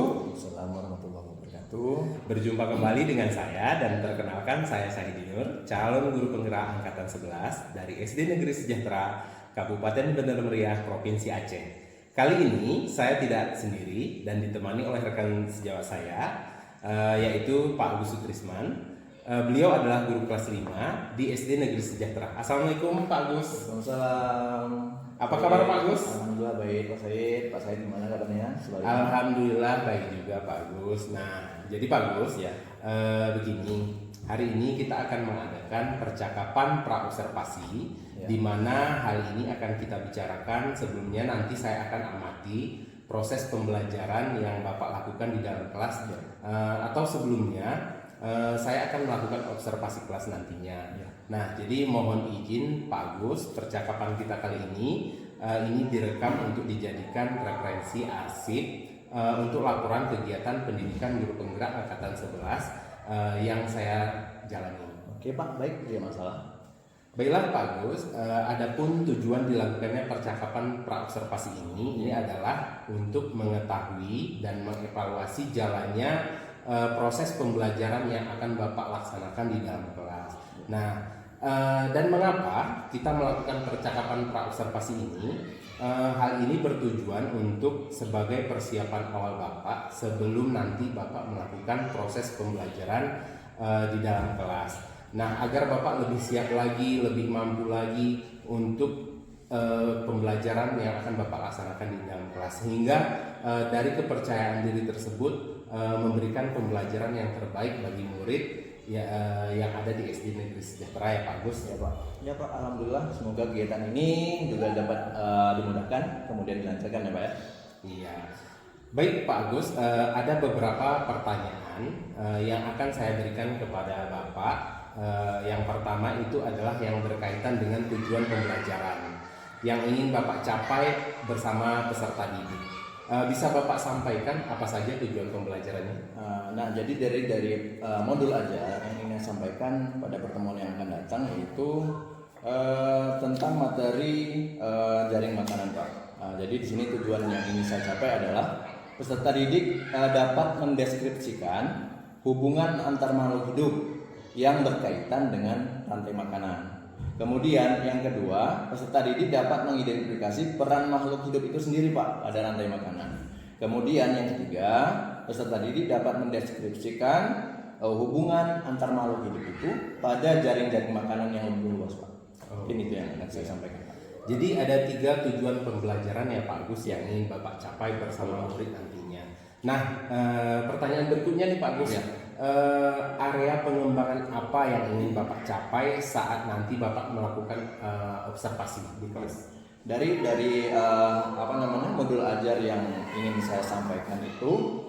wabarakatuh. Assalamualaikum warahmatullahi wabarakatuh. Berjumpa kembali dengan saya dan perkenalkan saya Syahidi Nur, calon guru penggerak angkatan 11 dari SD Negeri Sejahtera, Kabupaten Bener Meriah, Provinsi Aceh. Kali ini saya tidak sendiri dan ditemani oleh rekan sejawat saya, yaitu Pak Agus Sutrisman. Beliau adalah guru kelas 5 di SD Negeri Sejahtera. Assalamualaikum Pak Agus. Waalaikumsalam. Apa kabar Pak Agus? Alhamdulillah baik Pak Said. Pak Said gimana kabarnya? Alhamdulillah baik juga Pak Agus. Nah, jadi Pak Agus ya, begini. Hari ini kita akan mengadakan percakapan pra-observasi, di mana hal ini akan kita bicarakan. Sebelumnya nanti saya akan amati proses pembelajaran yang Bapak lakukan di dalam kelas, atau sebelumnya saya akan melakukan observasi kelas nantinya. Nah, jadi mohon izin Pak Agus, percakapan kita kali ini direkam untuk dijadikan referensi arsip untuk laporan kegiatan pendidikan guru penggerak angkatan 11 yang saya jalani. Oke Pak, baik, tidak masalah. Baiklah Pak Agus, adapun tujuan dilakukannya percakapan pra-observasi ini adalah untuk mengetahui dan mengevaluasi jalannya proses pembelajaran yang akan Bapak laksanakan di dalam kelas. Nah, dan mengapa kita melakukan percakapan pra-observasi ini? Hal ini bertujuan untuk sebagai persiapan awal Bapak sebelum nanti Bapak melakukan proses pembelajaran di dalam kelas. Nah, agar Bapak lebih siap lagi, lebih mampu lagi untuk pembelajaran yang akan Bapak laksanakan di dalam kelas, sehingga dari kepercayaan diri tersebut memberikan pembelajaran yang terbaik bagi murid yang ada di SD Negeri Sejahtera, ya Pak Agus. Ya Pak. Ya Pak, alhamdulillah semoga kegiatan ini juga dapat dimudahkan kemudian dilancarkan ya Pak ya. Iya. Baik Pak Agus, ada beberapa pertanyaan yang akan saya berikan kepada Bapak. Yang pertama itu adalah yang berkaitan dengan tujuan pembelajaran yang ingin Bapak capai bersama peserta didik. Bisa Bapak sampaikan apa saja tujuan pembelajarannya? Nah, jadi dari modul aja yang ingin saya sampaikan pada pertemuan yang akan datang yaitu tentang materi jaring makanan Pak. Jadi di sini tujuan yang ingin saya capai adalah peserta didik dapat mendeskripsikan hubungan antar makhluk hidup yang berkaitan dengan rantai makanan. Kemudian yang kedua, peserta didik dapat mengidentifikasi peran makhluk hidup itu sendiri Pak pada rantai makanan. Kemudian yang ketiga, peserta didik dapat mendeskripsikan hubungan antar makhluk hidup itu pada jaring-jaring makanan yang lebih luas Pak. Ini itu yang akan saya sampaikan Pak. Jadi ada 3 tujuan pembelajaran ya Pak Agus yang ingin Bapak capai bersama murid nantinya. Nah, pertanyaan berikutnya nih Pak Agus ya. Area pengembangan apa yang ingin Bapak capai saat nanti Bapak melakukan observasi di kelas? Dari modul ajar yang ingin saya sampaikan itu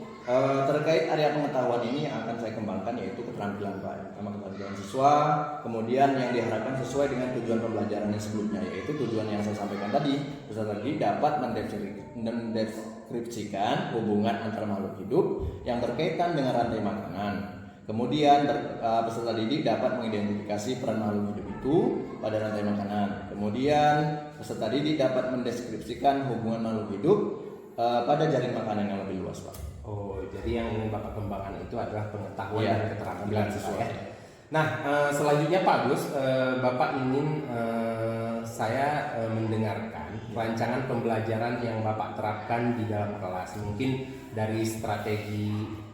terkait area pengetahuan ini yang akan saya kembangkan yaitu keterampilan Pak. Pertama keterampilan siswa, kemudian yang diharapkan sesuai dengan tujuan pembelajaran yang sebelumnya, yaitu tujuan yang saya sampaikan tadi, peserta didik dapat mendeskripsikan hubungan antar makhluk hidup yang berkaitan dengan rantai makanan. Kemudian peserta didik dapat mengidentifikasi peran makhluk hidup itu pada rantai makanan. Kemudian peserta didik dapat mendeskripsikan hubungan makhluk hidup pada jaring makanan yang lebih luas Pak. Oh, jadi yang ingin Bapak kembangkan itu adalah pengetahuan dan keterampilan siswa. Nah, selanjutnya Pak Agus, Bapak ingin saya mendengarkan rancangan pembelajaran yang Bapak terapkan di dalam kelas. Mungkin dari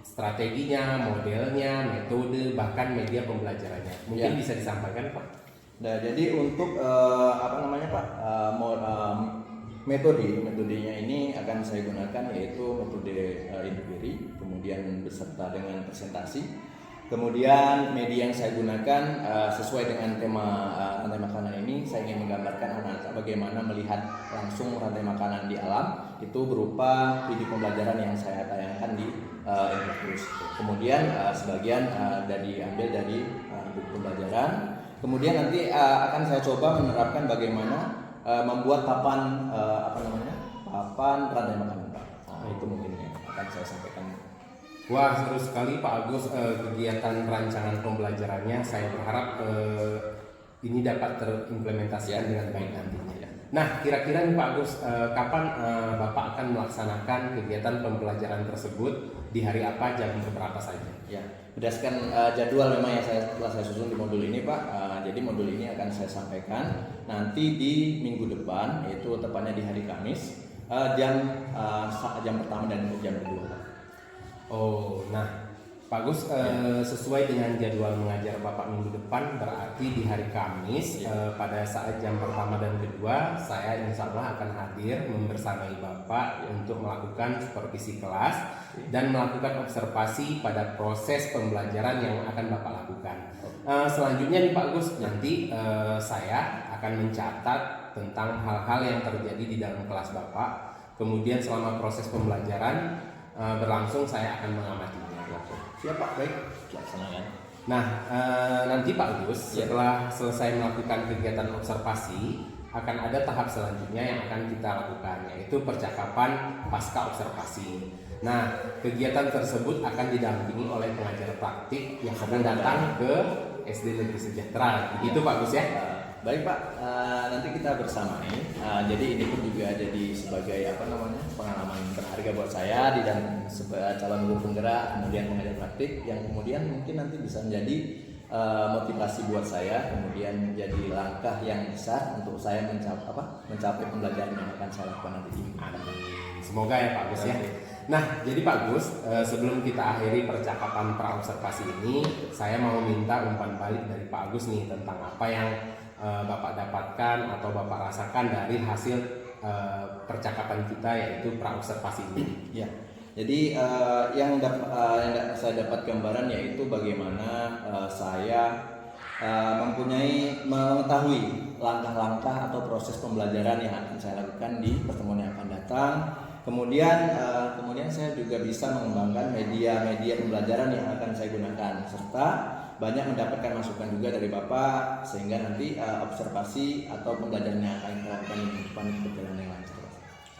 strateginya, modelnya, metode, bahkan media pembelajarannya. Mungkin bisa disampaikan Pak. Nah, jadi untuk metodenya ini akan saya gunakan yaitu metode indukiri, kemudian beserta dengan presentasi. Kemudian media yang saya gunakan sesuai dengan tema rantai makanan ini, saya ingin menggambarkan anak-anak bagaimana melihat langsung rantai makanan di alam, itu berupa video pembelajaran yang saya tayangkan di Infocus. Kemudian sebagian diambil dari buku pembelajaran. Kemudian nanti akan saya coba menerapkan bagaimana membuat papan rantai makanan Pak. Itu mungkin yang akan saya sampaikan. Wah, seru sekali Pak Agus kegiatan rancangan pembelajarannya. Saya berharap ini dapat terimplementasikan dengan baik nantinya. Nah, kira-kira nih Pak Agus, kapan Bapak akan melaksanakan kegiatan pembelajaran tersebut, di hari apa, jam berapa saja? Ya, berdasarkan jadwal memang yang telah saya susun di modul ini Pak. Jadi modul ini akan saya sampaikan nanti di minggu depan, yaitu tepatnya di hari Kamis, jam pertama dan jam kedua Pak. Oh, nah Pak Gus, sesuai dengan jadwal mengajar Bapak minggu depan, berarti di hari Kamis pada saat jam pertama dan kedua, saya insya Allah akan hadir membersamai Bapak untuk melakukan supervisi kelas dan melakukan observasi pada proses pembelajaran yang akan Bapak lakukan. Selanjutnya nih Pak Gus, nanti saya akan mencatat tentang hal-hal yang terjadi di dalam kelas Bapak. Kemudian selama proses pembelajaran berlangsung, saya akan mengamatinya. Siap Pak, baik, laksanakan. Nah, nanti Pak Gus, setelah selesai melakukan kegiatan observasi, akan ada tahap selanjutnya yang akan kita lakukan, yaitu percakapan pasca observasi. Nah, kegiatan tersebut akan didampingi oleh pengajar praktik yang akan datang ke SD Negeri Sejahtera. Begitu Pak Gus ya? Baik Pak, nanti kita bersamai. Jadi ini pun juga jadi sebagai pengalaman berharga buat saya di dalam sebagai calon guru penggerak, kemudian pengajar praktik yang kemudian mungkin nanti bisa menjadi motivasi buat saya, kemudian menjadi langkah yang besar untuk saya mencapai pembelajaran yang akan saya lakukan nanti. Semoga ya Pak Gus ya. Nah, jadi Pak Gus, sebelum kita akhiri percakapan praobservasi ini, saya mau minta umpan balik dari Pak Gus nih tentang apa yang Bapak dapatkan atau Bapak rasakan dari hasil percakapan kita, yaitu praobservasi ini. Ya, jadi yang saya dapat gambaran yaitu bagaimana saya mengetahui langkah-langkah atau proses pembelajaran yang akan saya lakukan di pertemuan yang akan datang. Kemudian saya juga bisa mengembangkan media-media pembelajaran yang akan saya gunakan, serta banyak mendapatkan masukan juga dari Bapak, sehingga nanti observasi atau pembelajaran yang akan kita lakukan di depan berjalan dengan lancar.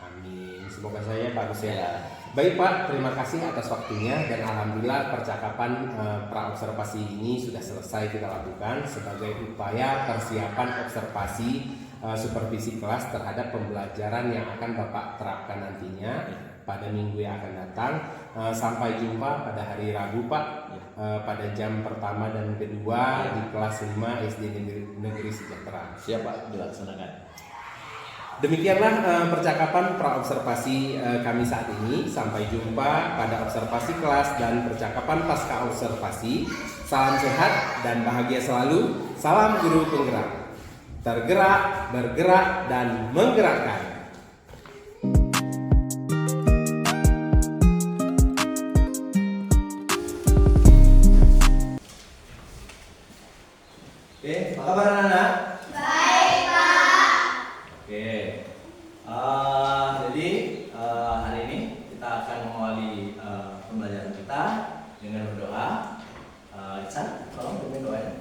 Amin. Semoga saya Pak Gus ya. Baik Pak, terima kasih atas waktunya, dan alhamdulillah percakapan praobservasi ini sudah selesai kita lakukan sebagai upaya persiapan observasi supervisi kelas terhadap pembelajaran yang akan Bapak terapkan nantinya pada minggu yang akan datang. Sampai jumpa pada hari Rabu Pak, pada jam pertama dan kedua di kelas 5 SD Negeri Sejahtera. Siap Pak, dilaksanakan. Demikianlah percakapan praobservasi kami saat ini. Sampai jumpa pada observasi kelas dan percakapan pasca observasi. Salam sehat dan bahagia selalu. Salam guru penggerak. Tergerak, bergerak, dan menggerakkan. Oke, apa kabar anak-anak? Baik, Pak. Oke, jadi hari ini kita akan mengawali pembelajaran kita dengan berdoa. Isan, tolong pimpin doa ya.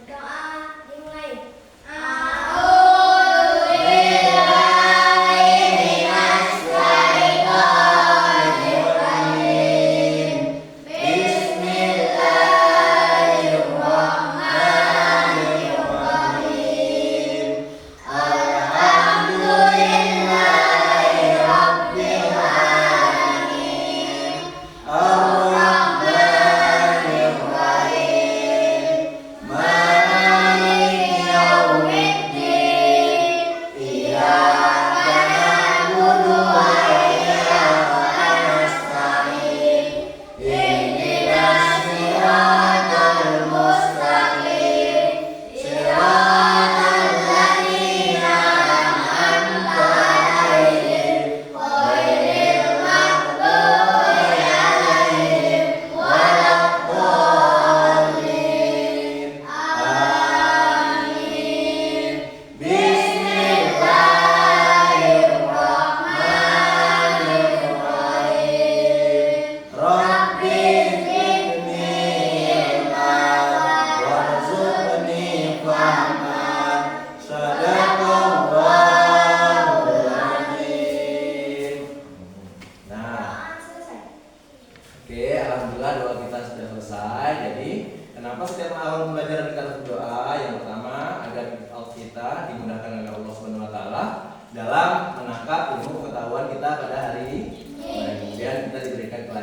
Berdoa dimulai. Allah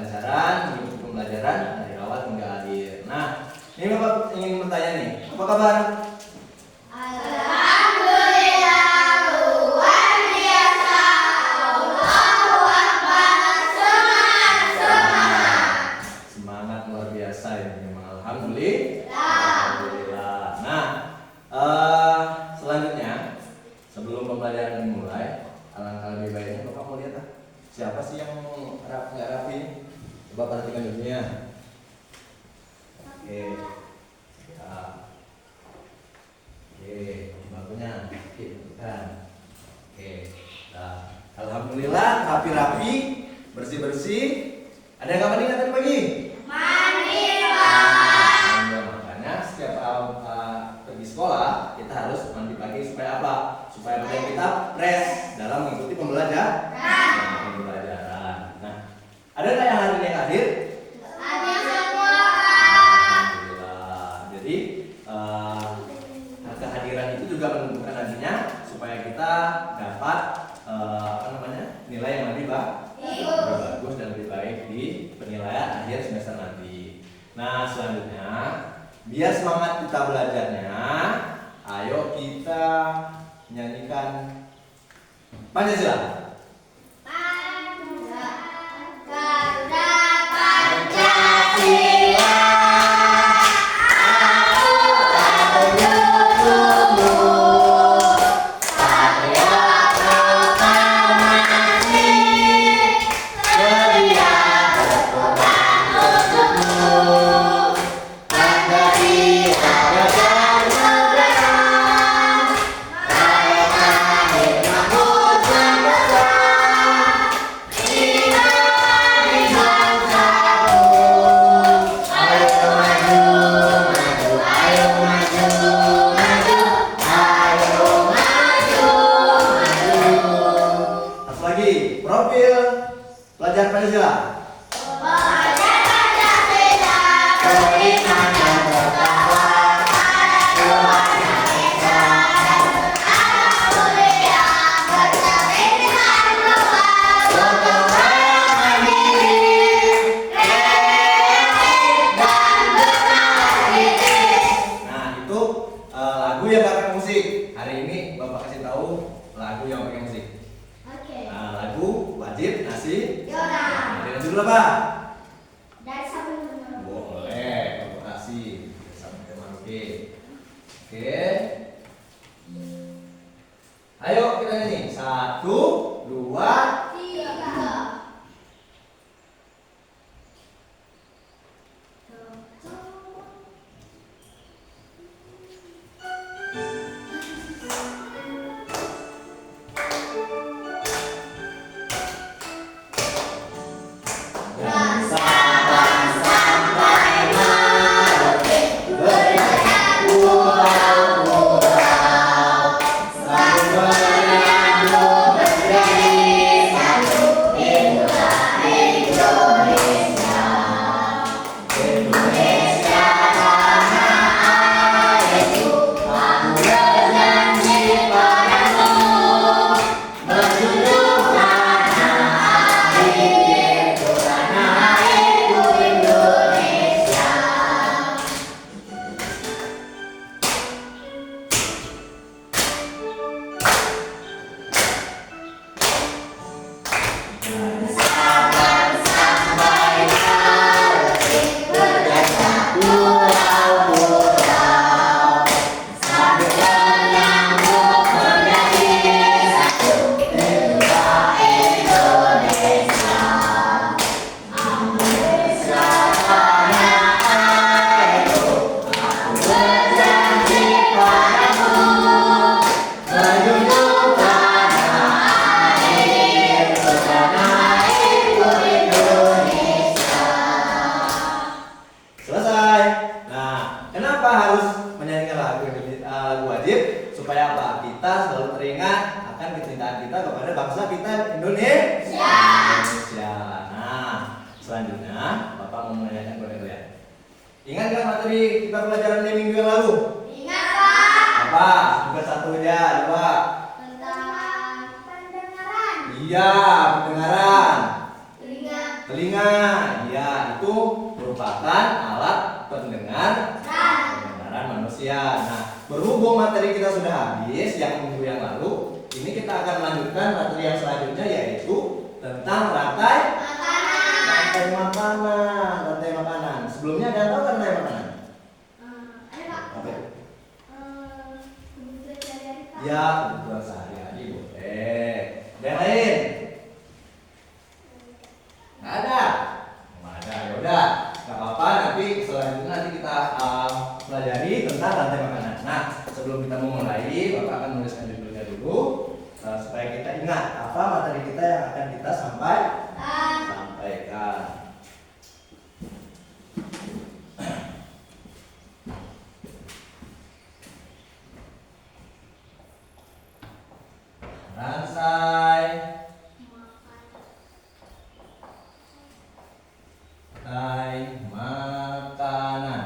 pelajaran, mengikuti pembelajaran dari awal hingga akhir. Nah, ini Bapak ingin bertanya nih, apa kabar? Alhamdulillah luar biasa. Allahu Akbar. Semangat. Semangat luar biasa ini. Alhamdulillah. Nah, selanjutnya sebelum pembelajaran dimulai, alangkah lebih baiknya Bapak mau lihat siapa sih yang nggak rapi? Coba perhatikan dulu ya. Oke. Ya. Oke, bakunya kan. Oke. Nah, alhamdulillah rapi-rapi, bersih-bersih. Ada yang nggak mandi tadi pagi? Mandi, Nah, makanya setiap pergi sekolah kita harus mandi pagi supaya apa? Supaya badan kita fresh dalam mengikuti pembelajaran. Nah, ada nggak yang hari ini hadir? Ada semua. Alhamdulillah. Jadi kehadiran itu juga menentukan nantinya supaya kita dapat nilai yang lebih bagus dan lebih baik di penilaian akhir semester nanti. Nah, selanjutnya biar semangat kita belajarnya, ayo kita nyanyikan Pancasila. Karena Pancasila profil pelajar Pancasila. Nah, itu lagu yang gak pakai musik. Hari ini Bapak kasih tahu lagu yang pakai musik. Nah, lagu wajib nasi. Dengan judul apa? Boleh, Bapak kasih. Sama teman oke. Oke. Ayo kita nyanyi. 1, 2, 3. selesai. Nah, kenapa harus menyanyikan lagu wajib? Supaya apa? Kita selalu teringat akan kecintaan kita kepada bangsa kita Indonesia. Nah, selanjutnya Bapak mau menanyakan kepada kalian. Ingat nggak materi kita pelajaran di minggu yang lalu? Ingat, Pak. Apa? Juga satu aja, coba. Tentang pendengaran. Iya, pendengaran. Telinga. telinga. Ya, itu merupakan alat pendengaran manusia. Nah, berhubung materi kita sudah habis yang minggu yang lalu, ini kita akan melanjutkan materi yang selanjutnya, yaitu tentang rantai makanan. Sebelumnya ada yang tahu rantai makanan? Apa itu? Ya, kebutuhan sehari-hari boleh. Ada yang lain? Nggak ada? Nggak ada, ya udah. Nggak apa-apa, nanti selanjutnya nanti kita pelajari tentang rantai makanan. Nah, sebelum kita memulai, Bapak akan menuliskan judulnya dulu supaya kita ingat apa materi kita yang akan kita sampaikan. Rantai makanan.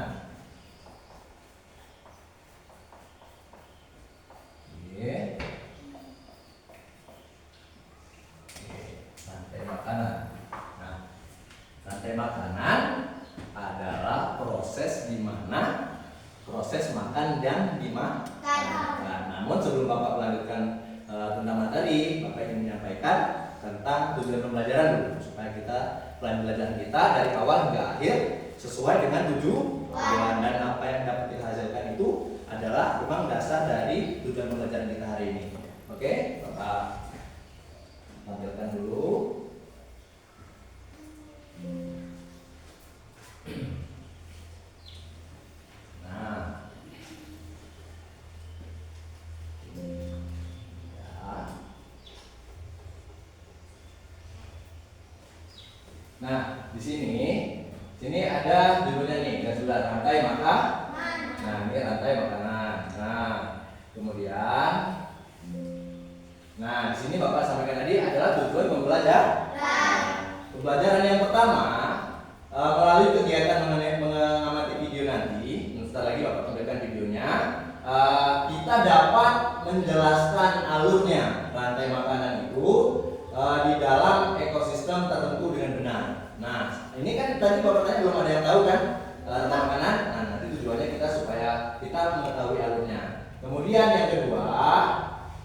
Oke. Rantai makanan. Nah, rantai makanan adalah proses di mana proses makan dan dimakan. Namun sebelum Bapak melanjutkan tentang materi, Bapak ingin menyampaikan tentang tujuan pembelajaran dulu, supaya kita pelajaran kita dari awal hingga akhir sesuai dengan tujuan, dan apa yang dapat kita hasilkan itu adalah memang dasar dari tujuan pembelajaran kita hari ini. Oke, Bapak tampilkan dulu. Nah, nah, di sini ada judulnya nih, dan sudah rantai makanan. Nah, ini rantai makanan. Nah, kemudian, nah di sini Bapak sampaikan tadi adalah tujuan pembelajaran yang pertama melalui kegiatan mengamati video nanti. Sebentar lagi Bapak tampilkan videonya. Kita dapat menjelaskan alurnya rantai makanan itu di dalam ekosistem tertentu dengan benar. Nah, ini kan tadi Bapak tanya belum ada yang tahu kan rantai makanan. Nah, nanti tujuannya kita supaya kita mengetahui alurnya. Kemudian yang kedua,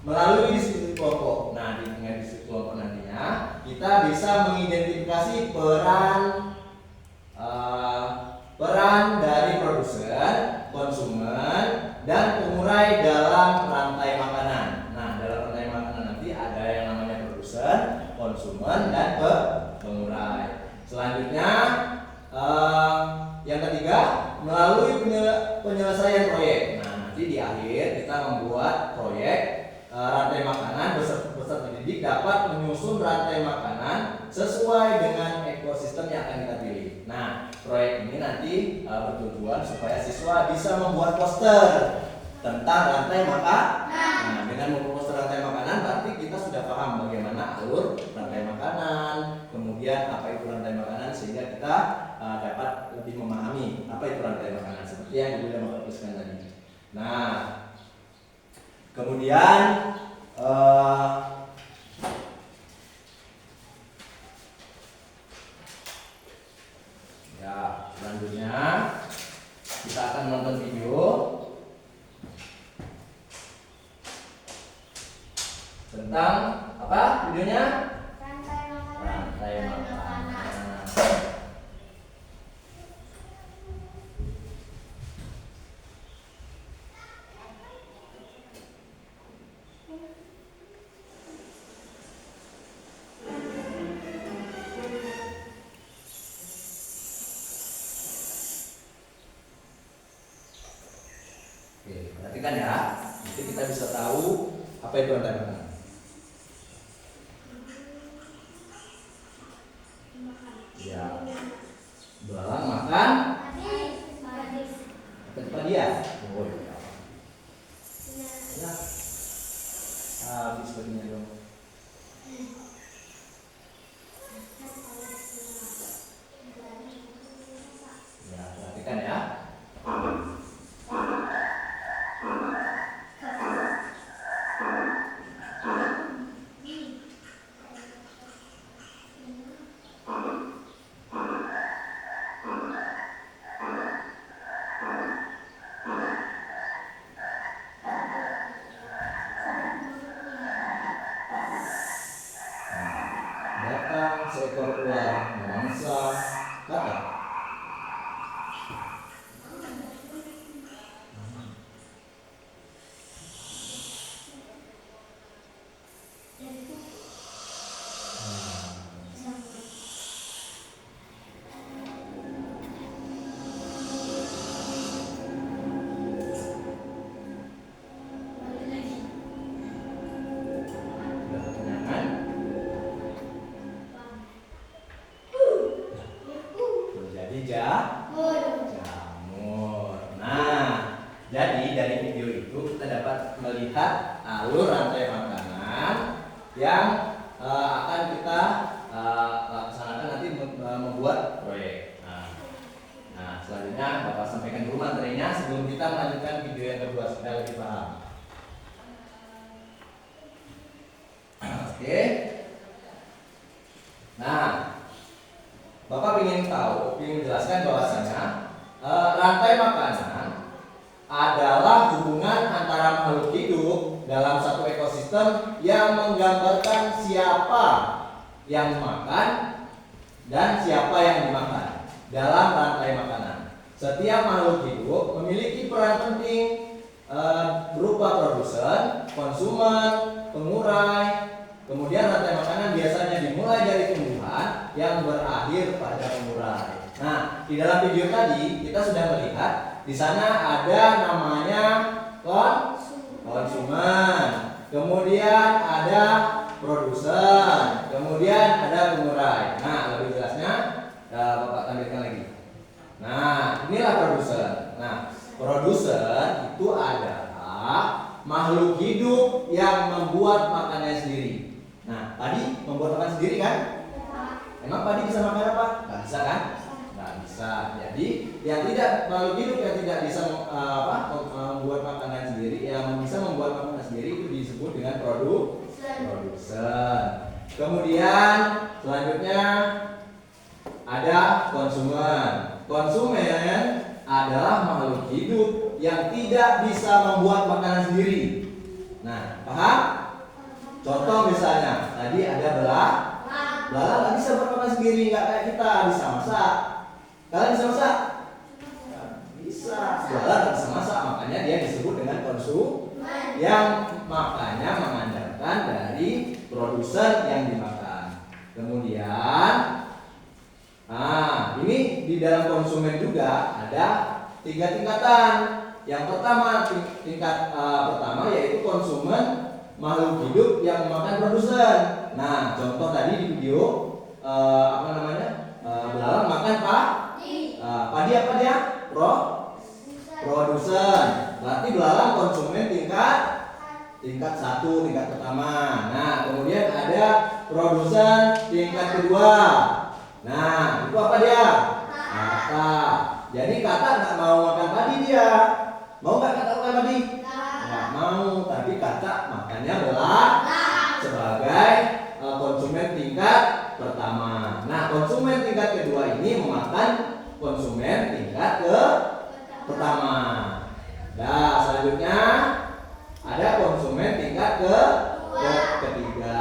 melalui diskusi kelompok. Nah, dengan diskusi kelompok nantinya kita bisa mengidentifikasi peran dari produsen, konsumen, dan pengurai dalam rantai makanan. Nah, dalam rantai makanan nanti ada yang namanya produsen, konsumen, dan pengurai. Selanjutnya, yang ketiga, melalui penyelesaian proyek. Nah, nanti di akhir kita membuat proyek rantai makanan peserta didik dapat menyusun rantai makanan sesuai dengan ekosistem yang akan kita pilih. Nah, proyek ini nanti bertujuan supaya siswa bisa membuat poster tentang rantai makanan. Nah, dengan membuat poster rantai makanan berarti kita sudah paham bagaimana alur rantai makanan, kemudian apa itu rantai makanan, sehingga kita dapat lebih memahami apa itu rantai makanan seperti yang Ibu Bapak tuliskan tadi. Nah, kemudian ya, selanjutnya kita akan menonton video tentang apa videonya? Rantai makanan. Oke, perhatikan ya. Nanti kita bisa tahu apa itu rantai makanan. Ya, belalang makan tempat dia. Oh iya. Ya, habis baginya dong. Ya, perhatikan ya. datang seekor ular memangsa kata. Jadi jamur. Nah, jadi dari video itu kita dapat melihat alur rantai makanan yang akan kita laksanakan nanti membuat proyek. Nah, selanjutnya Bapak sampaikan dulu materinya sebelum kita melanjutkan video yang kedua supaya lebih paham. Oke. Nah, Bapak ingin menjelaskan bahwasanya rantai makanan adalah hubungan antara makhluk hidup dalam satu ekosistem yang menggambarkan siapa yang makan dan siapa yang dimakan dalam rantai makanan. Setiap makhluk hidup memiliki peran penting berupa produsen, konsumen, pengurai. Kemudian rantai makanan biasanya dimulai dari tumbuhan yang berakhir pada pengurai. Nah, di dalam video tadi kita sudah melihat di sana ada namanya konsumen, kemudian ada produsen, kemudian ada pengurai. Nah, lebih jelasnya Bapak tampilkan lagi. Nah, inilah produsen. Nah, produsen itu adalah makhluk hidup yang membuat makanannya sendiri. Nah, tadi membuat makan sendiri kan? Emang padi bisa makan apa? Nggak bisa kan? Nggak bisa. Jadi yang tidak makhluk hidup yang tidak bisa membuat makanan sendiri, yang bisa membuat makanan sendiri itu disebut dengan produsen. Kemudian selanjutnya ada konsumen. Konsumen adalah makhluk hidup yang tidak bisa membuat makanan sendiri. Nah, paham? Contoh misalnya, tadi ada belalang nggak bisa bermakan sendiri, nggak kayak kita bisa masak. Kalian bisa masak? Nggak bisa. Belalang nggak bisa masak, makanya dia disebut dengan konsumen yang makanya mengandalkan dari produsen yang dimakan. Kemudian, ini di dalam konsumen juga ada 3 tingkatan. Yang pertama, tingkat pertama yaitu konsumen makhluk hidup yang memakan produsen. Nah, contoh tadi di video belalang makan padi apa dia? Produsen. Berarti belalang konsumen tingkat 1, tingkat pertama. Nah, kemudian ada produsen tingkat kedua. Nah, itu apa dia? Kata. Jadi kata nggak mau makan padi dia. Mau nggak kata makan padi? Nggak mau, tapi kata makannya belalang sebagai konsumen tingkat pertama. Nah, konsumen tingkat kedua ini memakan konsumen tingkat pertama. Nah, selanjutnya ada konsumen tingkat ketiga.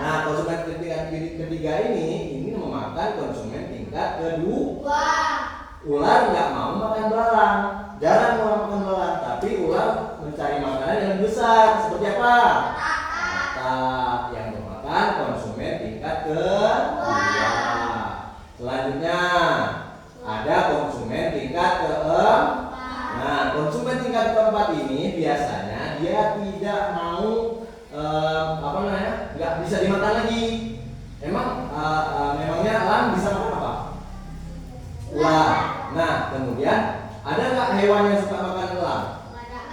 Nah, konsumen tingkat ketiga ini memakan konsumen tingkat kedua. Ular nggak mau makan belalang, jarang mau makan belalang, tapi ular mencari makanan yang lebih besar. Seperti apa? Kata yang memakan konsumen tingkat kedua. Selanjutnya ada konsumen tingkat keempat. Nah, konsumen tingkat keempat ini biasanya dia tidak mau nggak bisa dimakan lagi. Memangnya elang bisa makan apa? Ular. Nah, kemudian ada nggak hewan yang suka makan elang?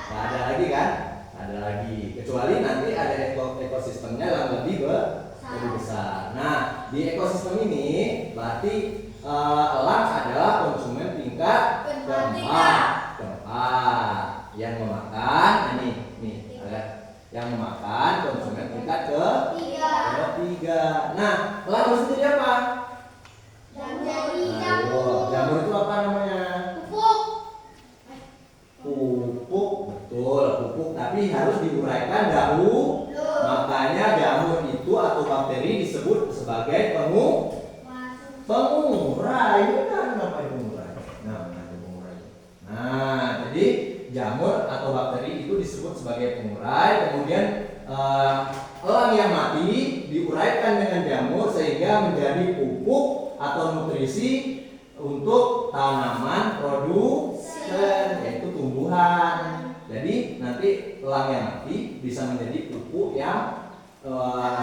Nggak ada lagi kan? Ada lagi. Kecuali nanti ada ekosistemnya yang lebih besar. Nah, di ekosistem ini berarti elang adalah konsumen tingkat keempat. Yang memakan yang memakan konsumen tingkat ketiga. Nah, elang harus jadi apa? Jamur itu apa namanya? Pupuk, betul, pupuk. Tapi harus diuraikan dahulu. Makanya jamur itu atau bakteri disebut sebagai pengurai. Benar, ngapain pengurai? Nah, pengurai. Nah, jadi jamur atau bakteri itu disebut sebagai pengurai. Kemudian elang yang mati diuraikan dengan jamur sehingga menjadi pupuk atau nutrisi untuk tanaman produsen, yaitu tumbuhan. Jadi nanti elang yang mati bisa menjadi pupuk yang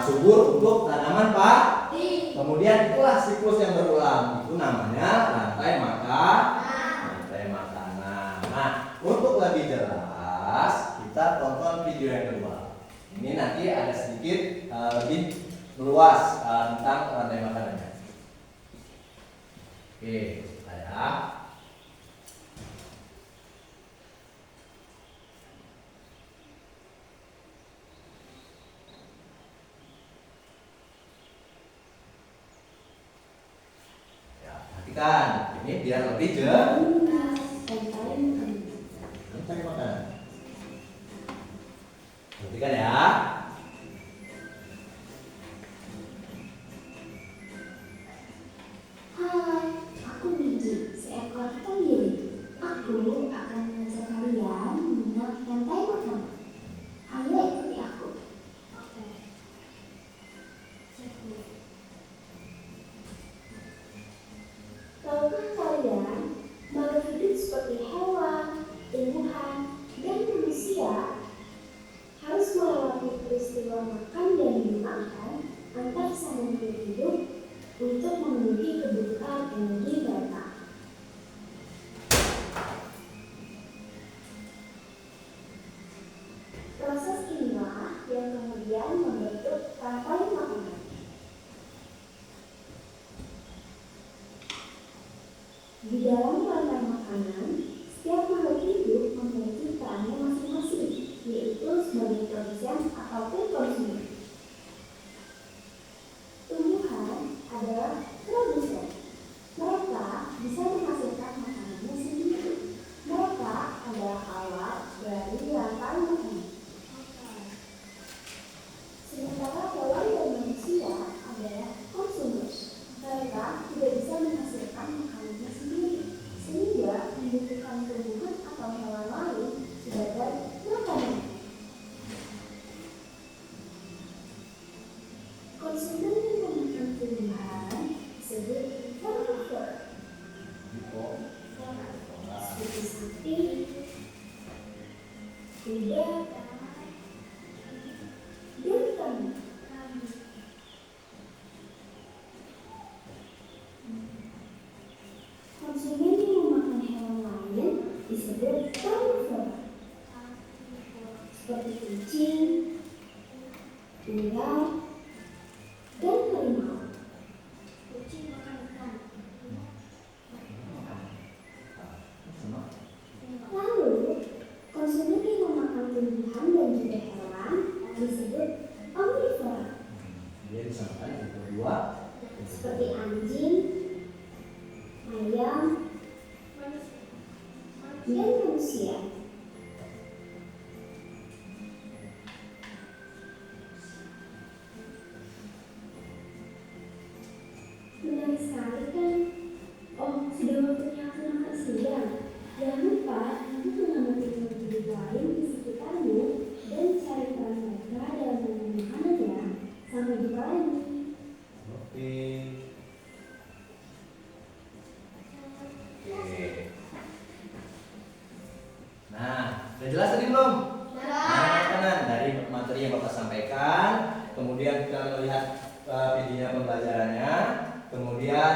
subur untuk tanaman padi. Kemudian itulah siklus yang berulang. Itu namanya rantai makanan. Nah, untuk lebih jelas kita tonton video yang kedua. Ini nanti ada sedikit lebih meluas tentang rantai makanannya. Oke, ada. Ya, perhatikan. Ini biar lebih jelas. Rantai makanan. Perhatikan ya. Hai, aku Miji, seekor tenggiri. Aku akan mengajak kalian mengenal rantai makanan. Ayo ikuti aku. Tahukah kalian bahwa hidup seperti hewan, tumbuhan, dan manusia harus melewati peristiwa makan dan dimakan antar sama makhluk hidup untuk memenuhi kebutuhan energi mereka. Proses inilah yang kemudian membentuk rantai makanan. Di dalam rantai makanan, setiap makhluk hidup memiliki perannya masing-masing, yaitu sebagai produsen ataupun konsumen. Tumbuhan adalah produsen. Mereka bisa menghasilkan makanannya sendiri. Mereka adalah alat dari rantai makanan. Sementara hewan dan manusia adalah konsumen. Mereka tidak bisa menghasilkan makanannya sendiri, sehingga membutuhkan tumbuhan atau hewan lain sebagai makanan. Konsumen yang memakan tumbuhan disebut herbivore. Seperti sapi, kuda, dan kambing. Konsumen yang memakan hewan lain disebut carnivore. Seperti kucing, ular, dan harimau. Kucing makan ikan. Lalu, konsumen yang memakan tumbuhan dan juga hewan disebut omnivora. Dia disamakan yang kedua. Seperti anjing, ayam, dan manusia. Menarik sekali kan? Oh, sudah waktunya aku makan siang. Jangan lupa nanti mengamati makhluk hidup lain di sekitarmu dan cari peran mereka dalam memilih makanan ya. Sampai jumpa lagi. Oke. Nah, udah jelas tadi belum? Makanan dari materi yang Bapak sampaikan, kemudian kita melihat videonya pembelajarannya, kemudian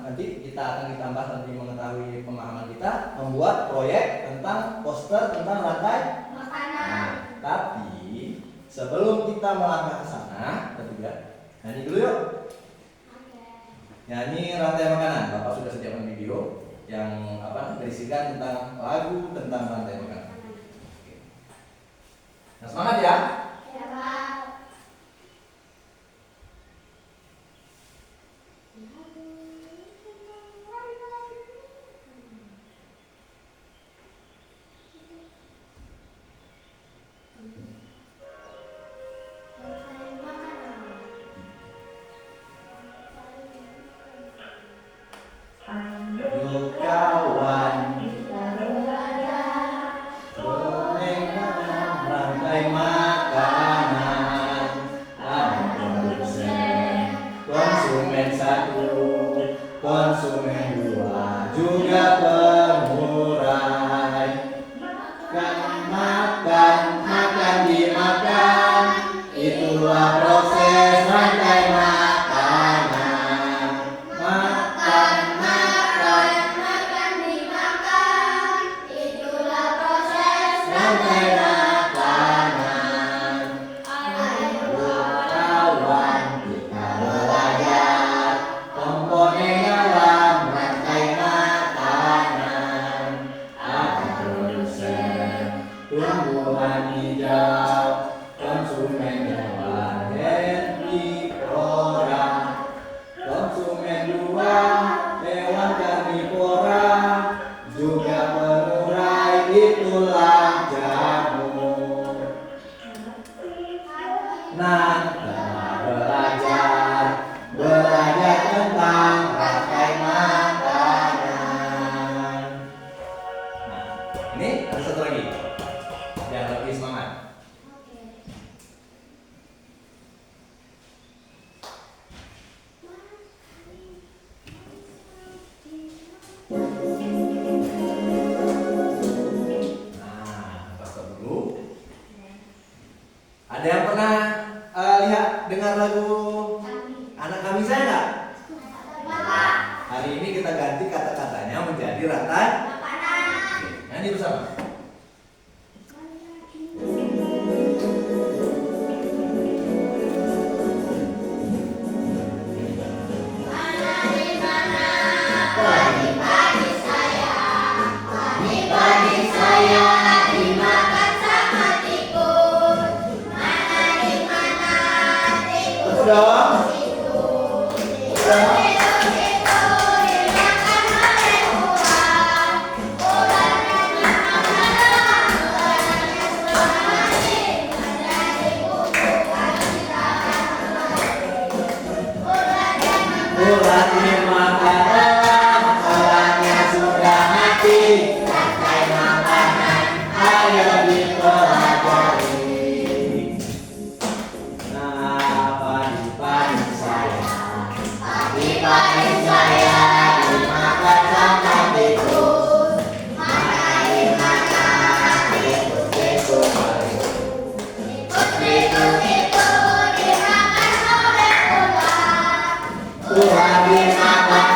nanti kita akan ditambah nanti mengetahui pemahaman kita membuat proyek tentang poster tentang rantai Makanan. Nah, tapi sebelum kita melangkah ke sana, ketiga, nyanyi dulu yuk. Nyanyi rantai makanan. Bapak sudah sediakan video yang berisikan tentang lagu tentang rantai makanan. Nah, semangat ya. Ya, Pak. Rantai makanan. konsumen satu, konsumen dua juga pengurai. Makan dimakan, itulah proses rantai makanan. Makan dimakan, itulah proses Rantai makanan. ayo Kawan kita belajar komponen dalam rantai makanan. Ada produsen tumbuhan hijau, konsumen hewan herbivora, konsumen dua hewan karnivora, juga pengurai itulah jamur. Nah, belajar tentang rantai makanan. Nah, ini ada satu lagi yang lebih semangat. Nah, stop dulu. Ada yang pernah lihat dengar lagu Anak Kami Saya nggak? Hari ini kita ganti kata-katanya menjadi rantai. Oke, nyanyi bersama. Padi saya dimakan sama tikus. Mana di mana tikus Betul dong. itu? Tikus itu dimakan oleh ular. Ularnya dimakan ular. Ularnya sudah mati menjadi kukukan kita. Ularnya Ular dimakan, orangnya sudah mati. Rantai makanan, ayo dipelajari. Nah, padi-padi saya dimakan sama tikus. Mana di mana tikus-tikus baru. Tikus itu dimakan oleh ular. Ular dimakan,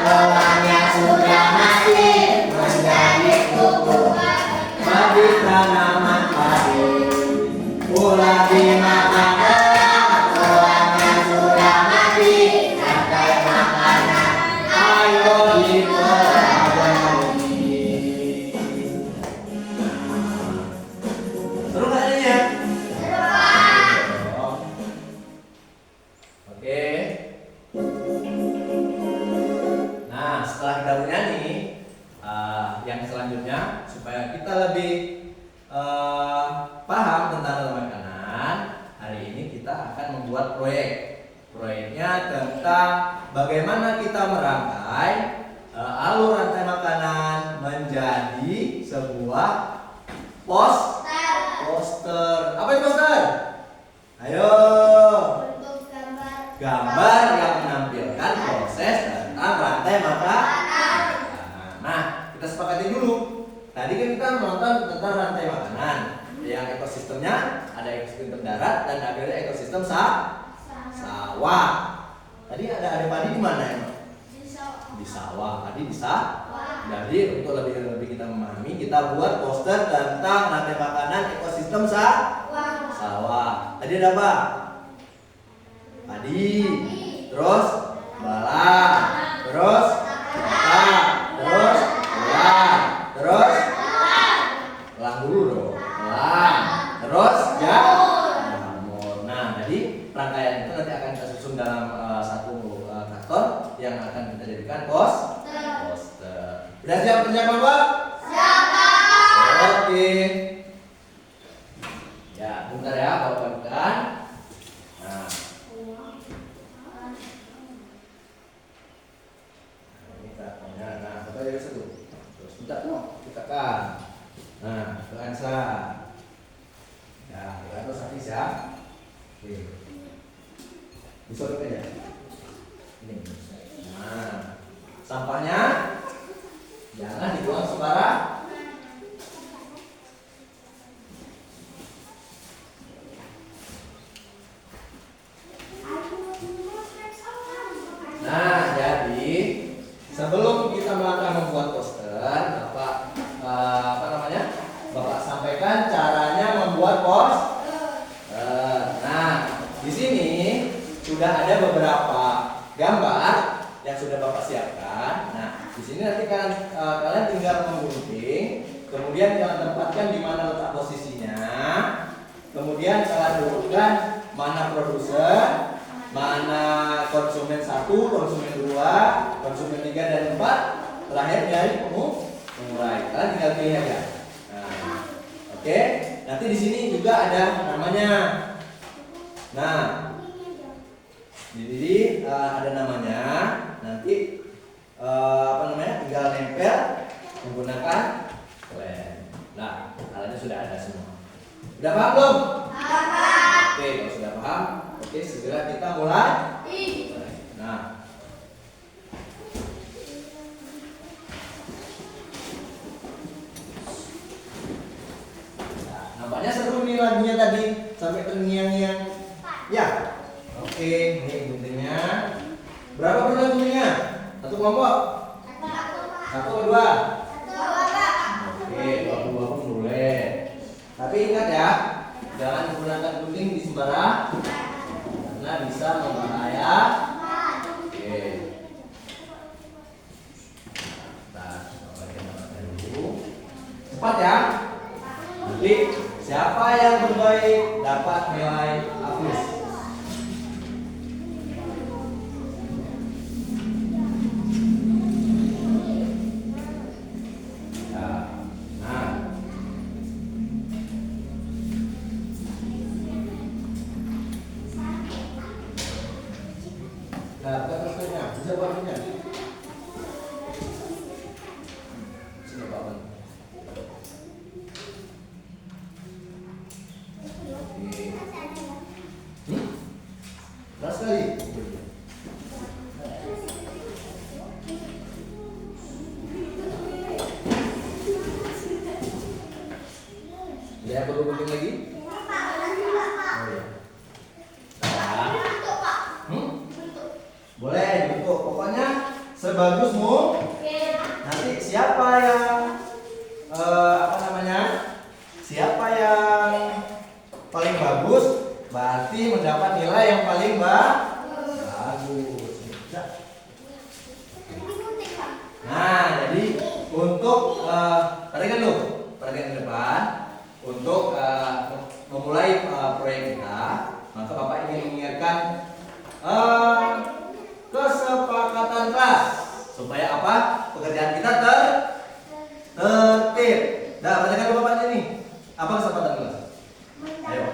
orangnya sudah mati menjadi kukukan bagi tanaman padi. Ular dimakan, orangnya sudah mati rantai makanan, ayo dipelajari. Seru nggak ini ya? Oke. Nah, setelah kita bernyanyi, yang selanjutnya supaya kita lebih paham tentang rantai makanan, hari ini kita akan membuat proyek. Proyeknya tentang bagaimana kita merangkai alur rantai makanan menjadi sebuah poster. Apa itu poster? Ayo. Untuk Gambar yang menampilkan proses tentang rantai makanan. Nah, kita sepakati dulu. Tadi kan kita menonton tentang rantai makanan. Yang ekosistemnya ada ekosistem darat dan akhirnya ekosistem sawah. Tadi ada padi di mana emang? Di sawah. Tadi di sawah. Jadi untuk lebih kita memahami, kita buat poster tentang rantai makanan ekosistem sawah. Tadi ada apa? Padi, terus belalang, terus kata, terus ular, terus elang dulu dong, elang, terus jamur. Nah, jadi rangkaian itu nanti akan kita susun dalam satu karton yang akan kita jadikan poster. Udah siap kerja Bapak? Oke. Ya, bentar ya, Bapak bukan. Nah. Nah, Bapak jadi satu. Terus bentar no, kita kan. Nah, ke Ansa. Ya, kita terus habis ya. Oke. Disobek aja. Ini. Nah, sampahnya jangan dibuang sembarang. Nah, jadi sebelum kita melangkah membuat poster, Bapak sampaikan caranya membuat poster. Nah, di sini sudah ada beberapa gambar yang sudah Bapak siapkan. Nah, di sini nanti kalian tinggal menggunting, kemudian kalian tempatkan di mana letak posisinya, kemudian kalian dudukkan mana produser, mana konsumen 1, konsumen 2, konsumen 3 dan 4, terakhir dari pengurai. Kalian tinggal pilih aja. Nah, oke. Nanti di sini juga ada namanya. Nah, jadi ada namanya. Nanti tinggal nempel menggunakan lem. Nah, alatnya sudah ada semua. Udah paham belum? Oke, kalau sudah paham, oke, segera kita mulai. Nah, nampaknya seru nih lagunya tadi sampai terngiang-ngiang. Ya, oke, ini guntingnya. Berapa perlu guntingnya? Satu kelompok? Satu atau dua? Oke, 22 pun boleh. Tapi ingat ya, jangan menggunakan gunting di sembarang karena bisa membahaya. Oke. Nah, kita dulu. Cepat ya. Nanti siapa yang terbaik dapat nilai A+. Nah, terusnya, bisa buatnya. Sini Pak Bang. Oke. Keras sekali. Ya, perlu gunting lagi? Oh ya. Boleh dibentuk, pokoknya sebagusmu. Nanti siapa yang siapa yang paling bagus berarti mendapat nilai yang paling bagus. Nah, jadi untuk perhatikan ke depan untuk memulai proyek kita, maka Bapak ingin mengingatkan kesepakatan kelas supaya apa? Pekerjaan kita tertib. Nah, perhatikan dulu Bapak ini. Apa kesepakatan kelas? Ayo.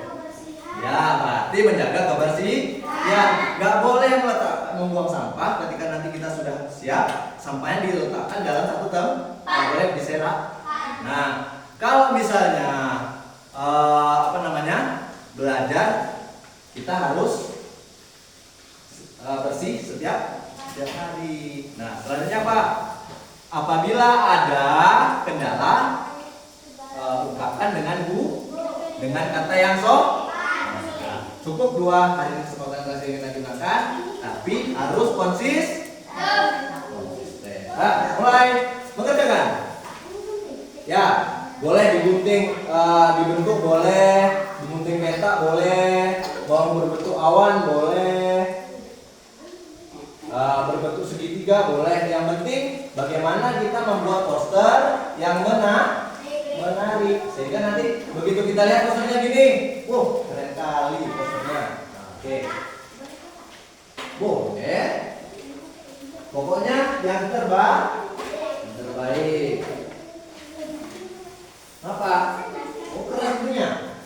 Ya, berarti menjaga kebersihan. Nggak boleh membuang sampah ketika nanti kita sudah siap. Sampahnya diletakkan dalam satu tempat. Nggak boleh diserak. Nah, kalau misalnya belajar, kita harus bersih setiap hari. Nah, selanjutnya apa? Apabila ada kendala, ungkapkan dengan kata yang cukup 2 hari kesempatan kelas yang kita gunakan, tapi harus konsisten. Nah, mulai mengerjakan. Ya, boleh digunting, dibentuk boleh, digunting peta boleh, mau berbentuk awan boleh, berbentuk segitiga boleh. Yang penting bagaimana kita membuat poster yang menarik sehingga nanti begitu kita lihat posternya gini, keren kali posternya. Oke. Boleh. Pokoknya yang terbaik. Apa? Oh, keren punya.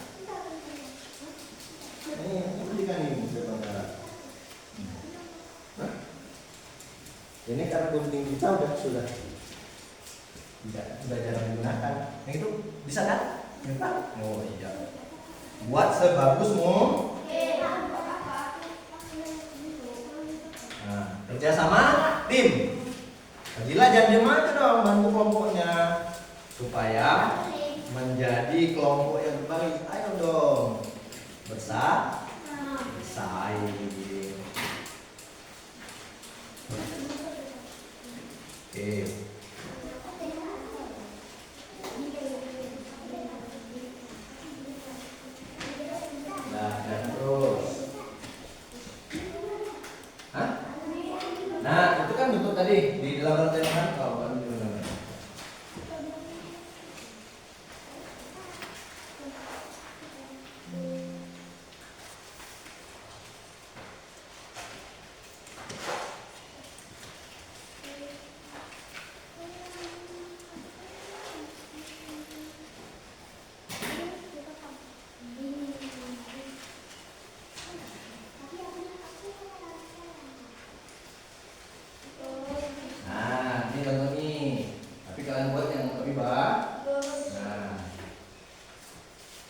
Ini berikan ini ini karena gunting kita sudah jarang digunakan. Yang itu bisa kan? Bisa. Oh iya. Buat sebagusmu. Nah, Kerja sama tim. Fadila jangan diem aja dong, bantu kelompoknya supaya menjadi kelompok yang baik. Ayo dong, bersaing. Oke. Nah, dan terus. Hah? Nah, itu kan bentuk tadi di dalam rantai mangkau kan di mana? Nah, ini contoh nih. Tapi kalian buat yang lebih bagus. Nah,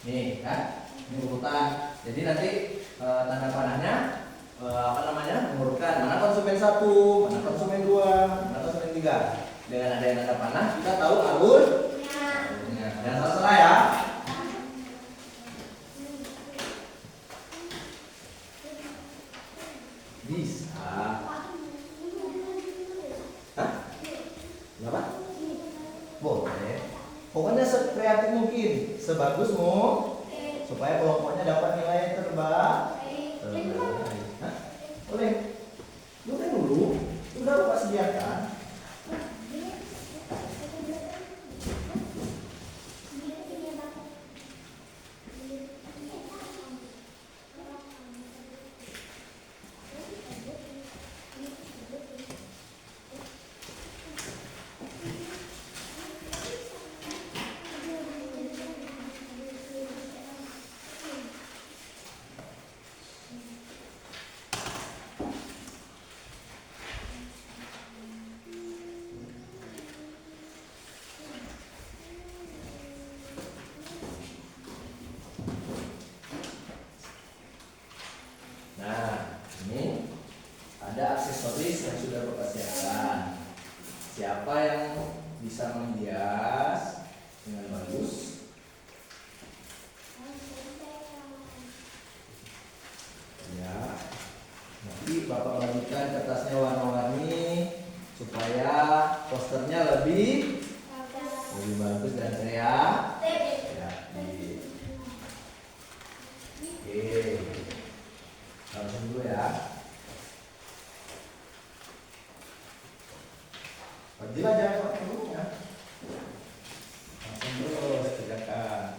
nih kan, ini urutan. Jadi nanti tanda panahnya apa namanya mengurutkan mana konsumen 1, mana konsumen 2, mana konsumen 3. Dengan adanya tanda panah kita tahu alurnya. Jangan salah-salah ya. Bisa. Hah? Kenapa? Boleh. Pokoknya sekreatif mungkin, sebagusmu supaya kelompoknya dapat nilai terbaik. Hah? Boleh. Lu kan dulu, udah lupa sediakan. Nah, ini ada aksesoris yang sudah Bapak siapkan. Siapa yang bisa menghias dengan bagus? Ya. Nanti Bapak bagikan kertasnya warna-warni supaya posternya lebih bagus dan kreatif. Oke. Langsung dulu ya. Fadila jangan pakai dulunya. Langsung terus kerjakan.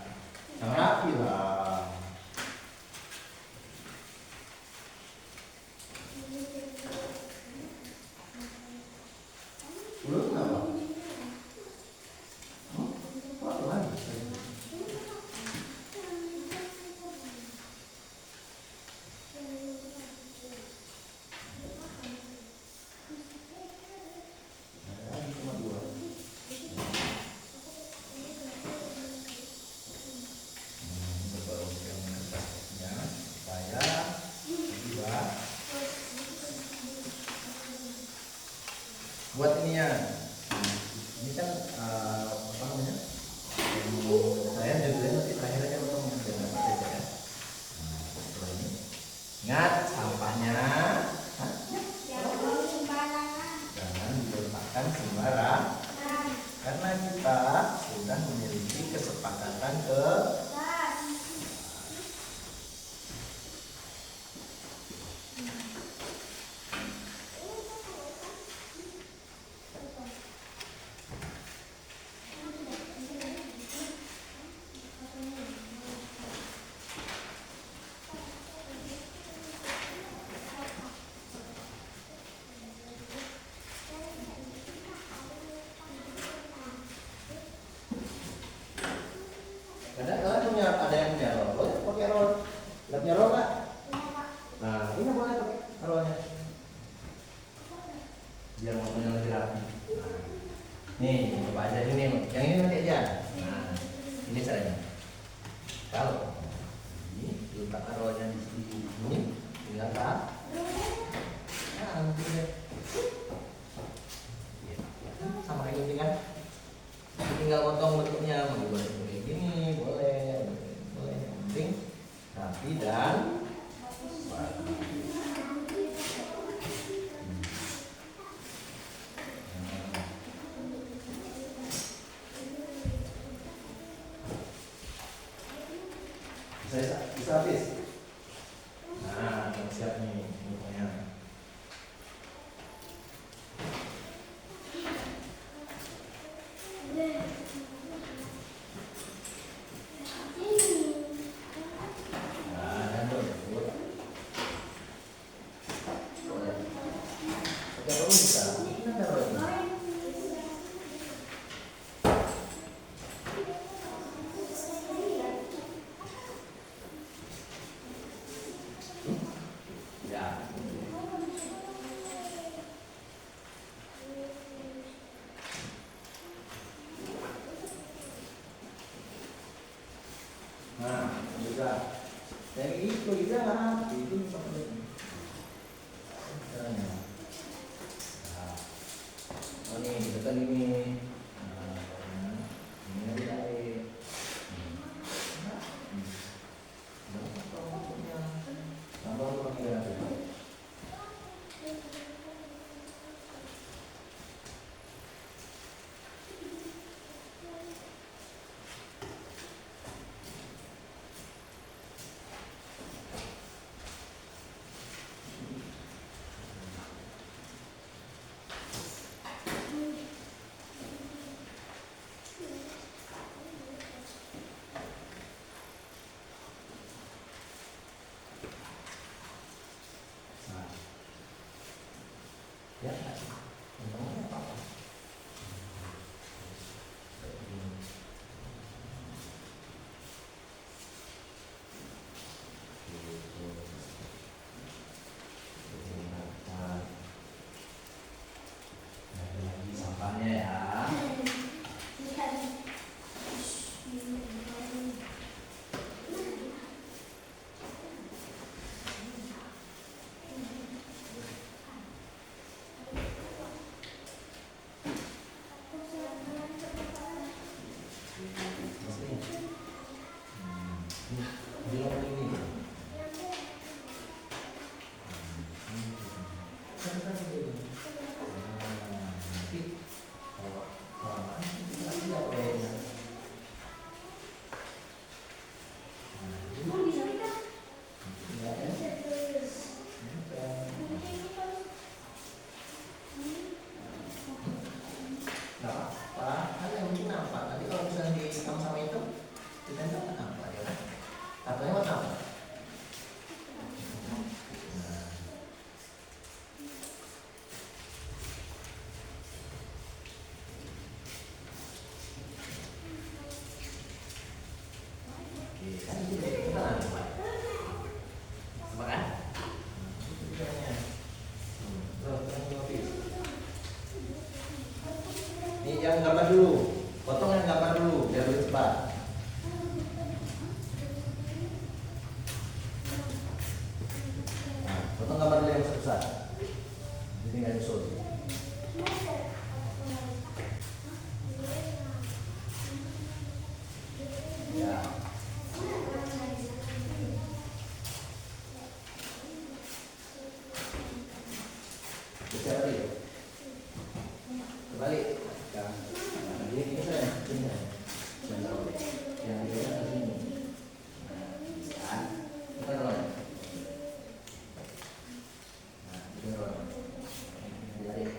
Yang rapi lah. Belum apa? Pelan-pelan. Cuma 2. Baru yang menentukannya supaya lebih baik. Buat ini ya. Ini kan apa namanya? Saya jadinya nanti terakhir aja untuk mengerjakan apa saja ya. Nah, setelah ini ingat sampahnya. Hah? Jangan diletakkan sembarang. Karena kita sudah memiliki kesepakatan ke ada yang punya roll, boleh pakai roll. Nggak punya roll nggak? Nah, ini boleh pakai rollnya. Biar motonya lebih rapi. Nah, nih, coba aja ini, yang ini nanti aja. Nah, ini caranya. Kalau ini letak rollnya di sini, tinggal tak. Nah, nanti deh. Oh bisa. Kita taruh ini. Ya. Nah, juga. Yang itu juga itu seperti ini. Caranya. Nah, oh ini ditekan ini. Nah, ini ditarik. Tambah lagi ya. Nah, ya, ngomongnya apa? Lagi sampahnya ya. Bilang ini. Nanti kalau misalnya di sama itu ditempel kenapa ya? Katanya warna apa? Oke, kan itu kita lanjut Pak. Sama kan? Itu caranya. Terus yang kopi. Ini yang gambar dulu. Potong yang gambar dulu biar lebih cepat. Nah, potong gambar dulu yang besar. Jadi nggak nyusul. Ya. Geser lagi. Kembali. Ya. Nah, ini saya. Ini saya. Yang di sini. Nah, kita rolling. Nah, kita rolling. Ditarik.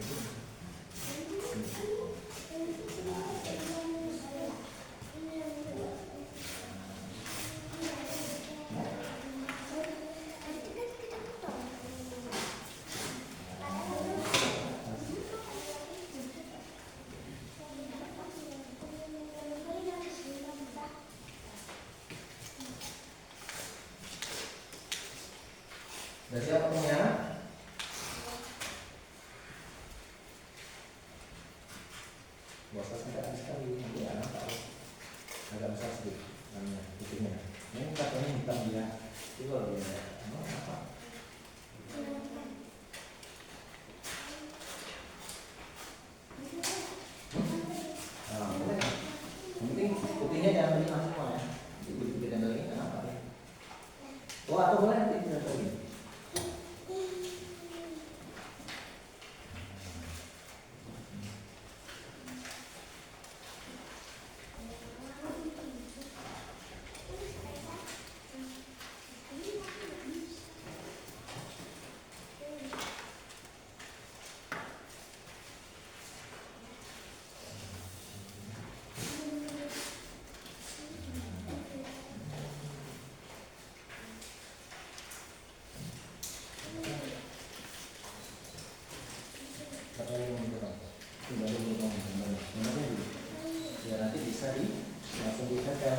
bisa langsung ditempel.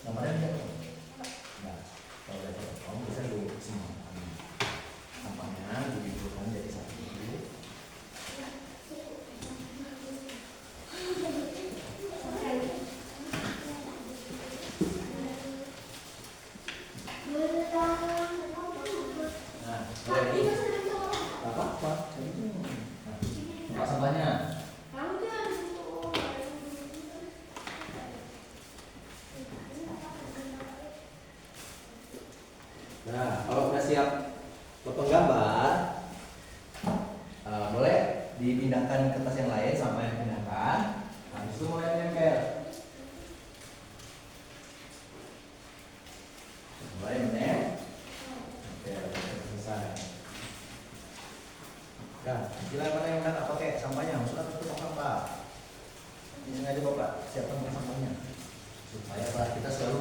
Nomornya dia. Nah, kalau udah dapat kamu bisa dulu semua. Tampaknya dikumpulkan jadi satu dulu. Nah, boleh ini. Gak apa-apa. Nah, apa sampahnya? Nah, kalau sudah siap potong gambar, boleh dipindahkan ke tas yang lain, sama yang pindahkan. Habis itu mulai nempel. Mulai menempel. Selesai. Nah, istilah mana yang mana pakai sampahnya? Sudah tutup sampah. Ini sengaja Bapak siapkan sampahnya supaya kita selalu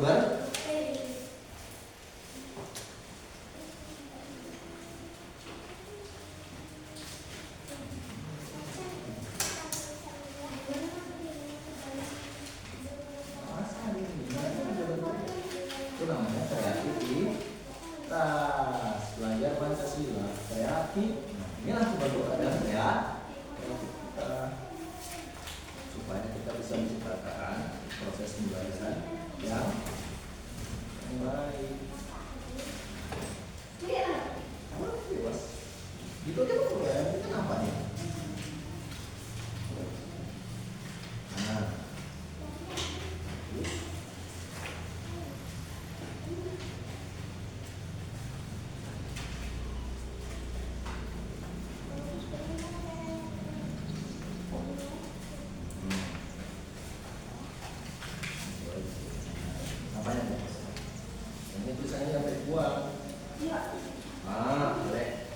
itu namanya kreativitas, belajar Pancasila kreatif. Inilah kebagusan ya kita, supaya kita bisa menciptakan proses pembelajaran yang baik. Bebas gitu aja boleh. Itu kenapa nih? Nah, apanya nih? Ini tulisannya sampai dibuang. Ah, boleh.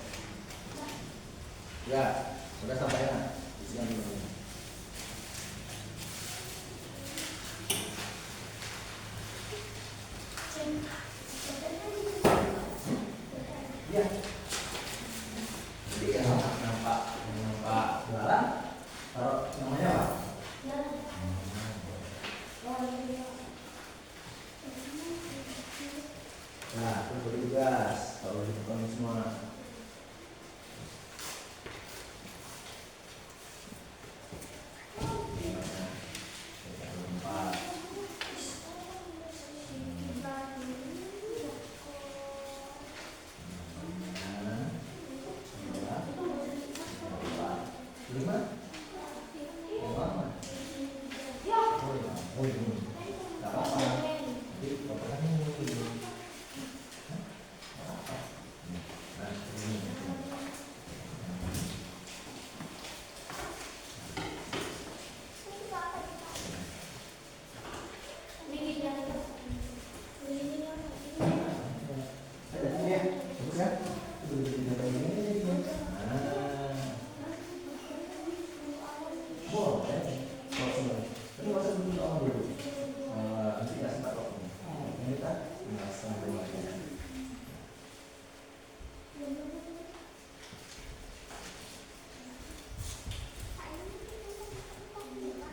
Ya, sudah sampaikan. Isian dulu. Ya. Jadi yang nampak jualan, taruh namanya apa? Nah, itu beri tugas. Kalau dibuka semua.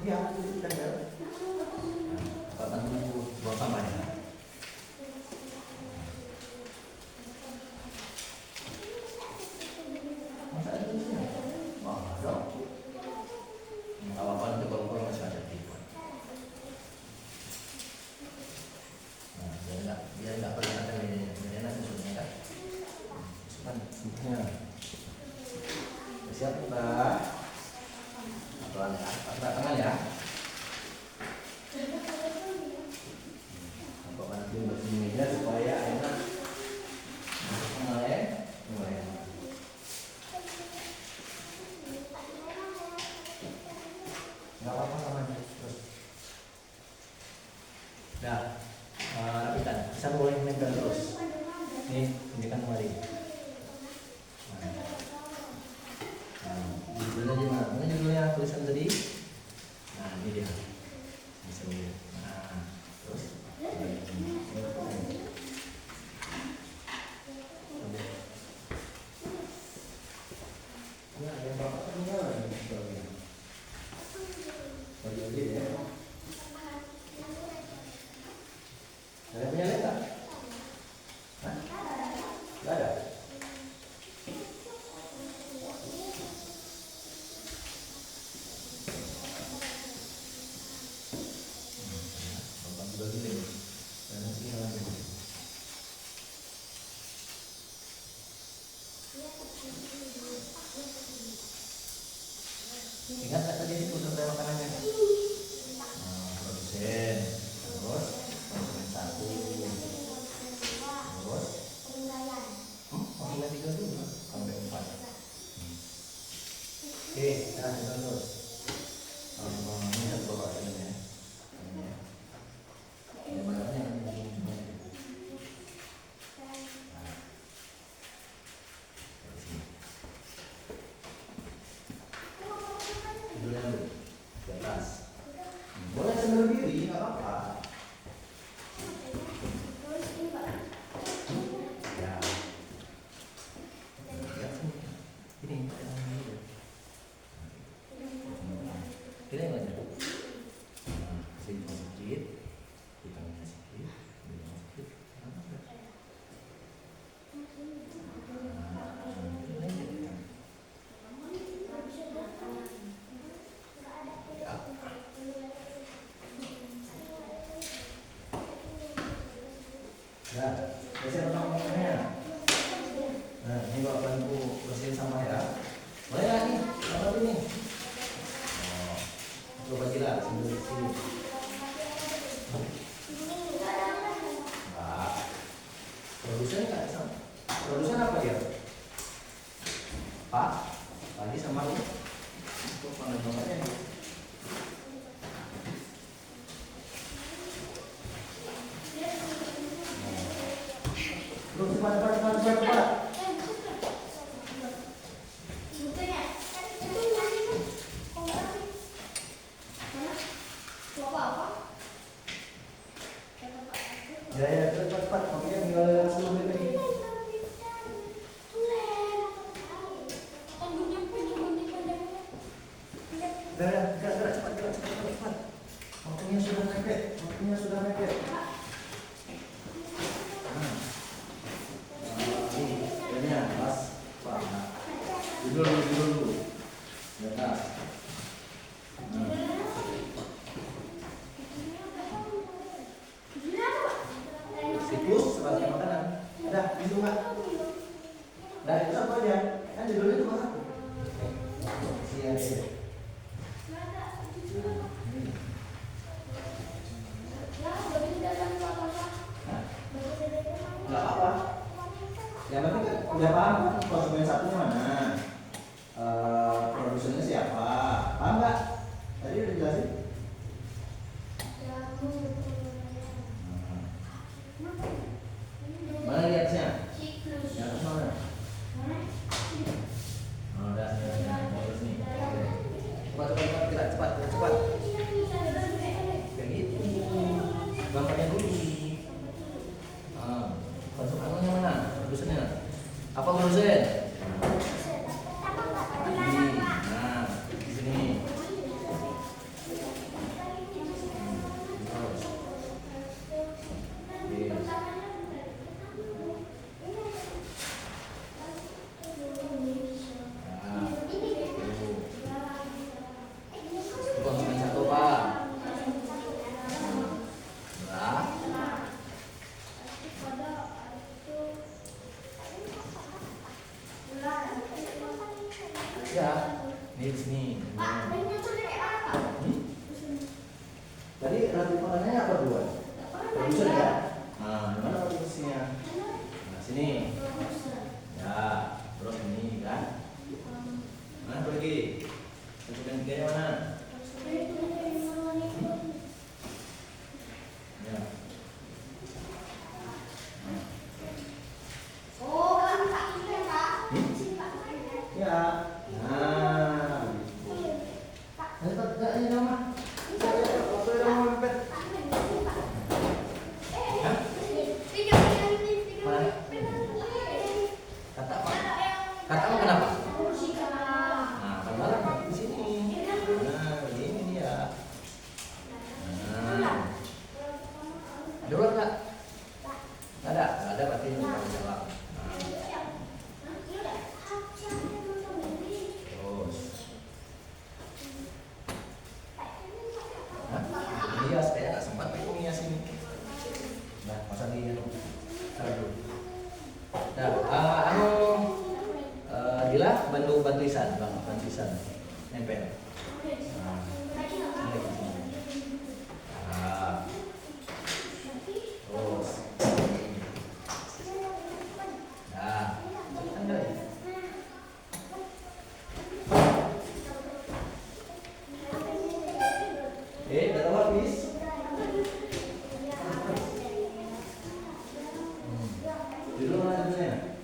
Iya, kita lihat. Apa tanggung buat sampahnya? Masa ada di sini? Wah, ada. Nggak apa-apa, nanti kalau masih ada tipe. Nah, biar nggak kelihatan ini, biar nanti susunya kan. Masukkan susunya. Siap kita. Pelan ya, tangan ya. Bersihin meja supaya enak. Mulai. Nggak apa-apa sama aja. Terus. Nah, rapikan. Bisa boleh nempel terus. Nih, ini kan mari. Judulnya gimana? Mana judulnya tulisan tadi? Nah, ini dia. Bisa boleh. Nah, terus. Ya, yang bapak tinggal lagi. Bagi aja ya. Ada punya lek nggak? Hah? Nggak ada. Bapak juga gini. Dan sini lagi. Ingat nggak tadi itu tentang makanannya? Produsen, terus konsumen satu, terus konsumen tiga dulu sampai 4. Oke, nah kita terus. Ini satu bapak ini ya. Ini barangnya ini. Dulu di atas. Boleh sambil berdiri, nggak apa-apa. Ya. Ini. Kita yang aja. Sedikit sedikit, ditambah sedikit, ditambah sedikit. Ya, geser tangannya. Nah, ini bapak bantu bersihin sama ya. Boleh nggak nih? Apa ini? Oh, coba jelas sambil sini. Nah, produsen nggak sama? Produsen apa dia? Pak, lagi sama lu? Untuk panggil bapaknya. Lu cepat. Ya, cepat. Makanya tinggal 10 menit lagi. Gerak, cepat. Waktunya sudah mepet. Ini pas. Dulu. Di atas. Siklus sebagai makanan. Udah, itu nggak? Nah, itu satu aja. Kan judulnya cuma satu. Siap. Nggak apa. Yang penting kan udah paham kan konsumen satunya mana, produsennya siapa, paham nggak? Tadi udah jelasin. Mana di atasnya? Di atas mana? Oh, udah. Terus nih. Cepat. Kayak gitu. Gambarnya dulu. Konsumennya mana? Produsennya. Apa produsen? Nah, di sini. Konsumen satu Pak. Ya, di sini. Tadi ratu makanannya apa dua? Produsen ya? Nah, mana posisinya? Nah, sini. Ya, terus ini kan. Mana pergi? Tentukan tiganya mana? Ya. Oh, kan Pak ini ya, Pak. Hmm? Sini, Pak. Ya. Nah. Ayo Pak, ini nama. Waktu yang mau mepet. Hah? Mana? Kata apa? Kata apa kenapa? Nah, kemarin di sini. Nah, ini dia. Nah. Ada ulang nggak? Nggak ada. Nggak ada berarti ini kalau jawab. Nah, terus. Hah? Iya, saya nggak sempat pakai ngias ini. Nah, masa dia taruh dulu. Nah, Dila bantu Isan, bang, bantu Isan nempel. Nah, nah, terus, nah, cepetan kali. Udah tahu habis. Dulu mana dulunya?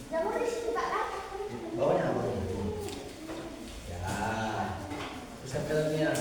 Jamur di sini, Pak, kan? Bawahnya apa? Ya. Terus tempelnya.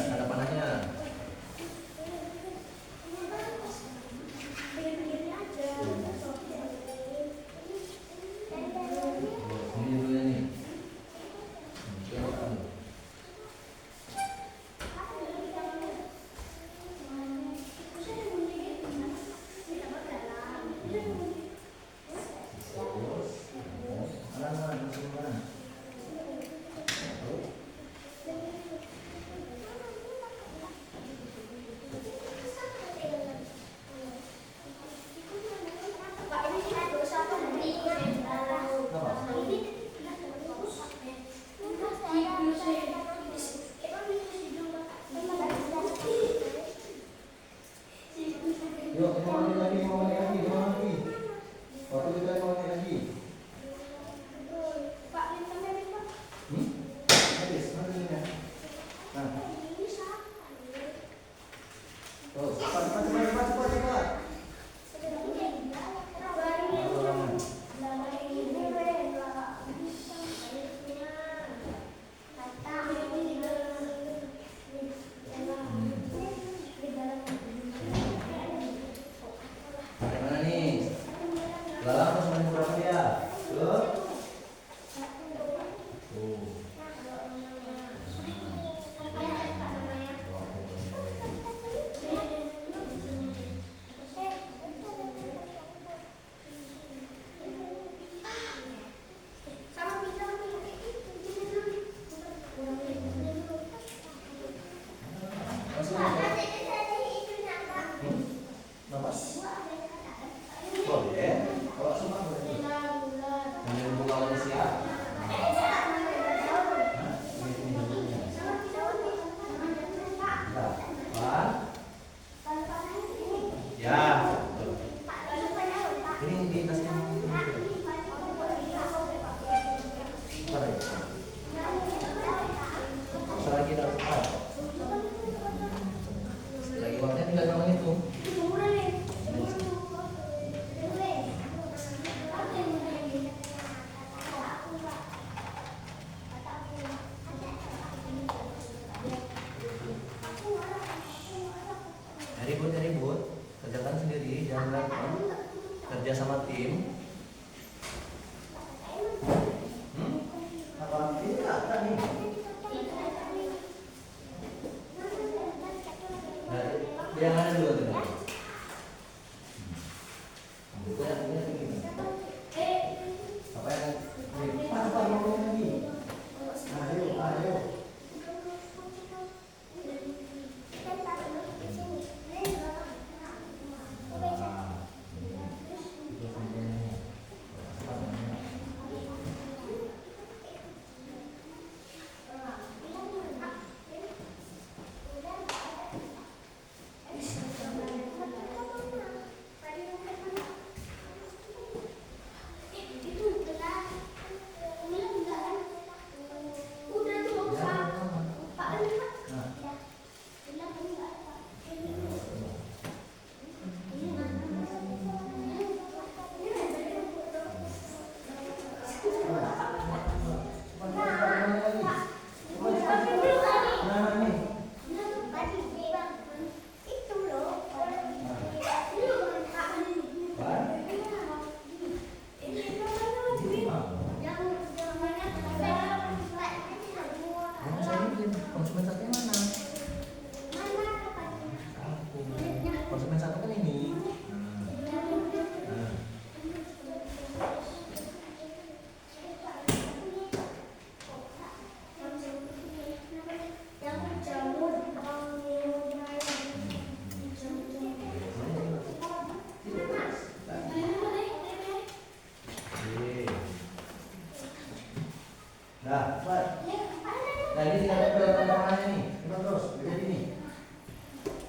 Nah ini tinggal tempel tangannya nih. Coba terus, jadi ini.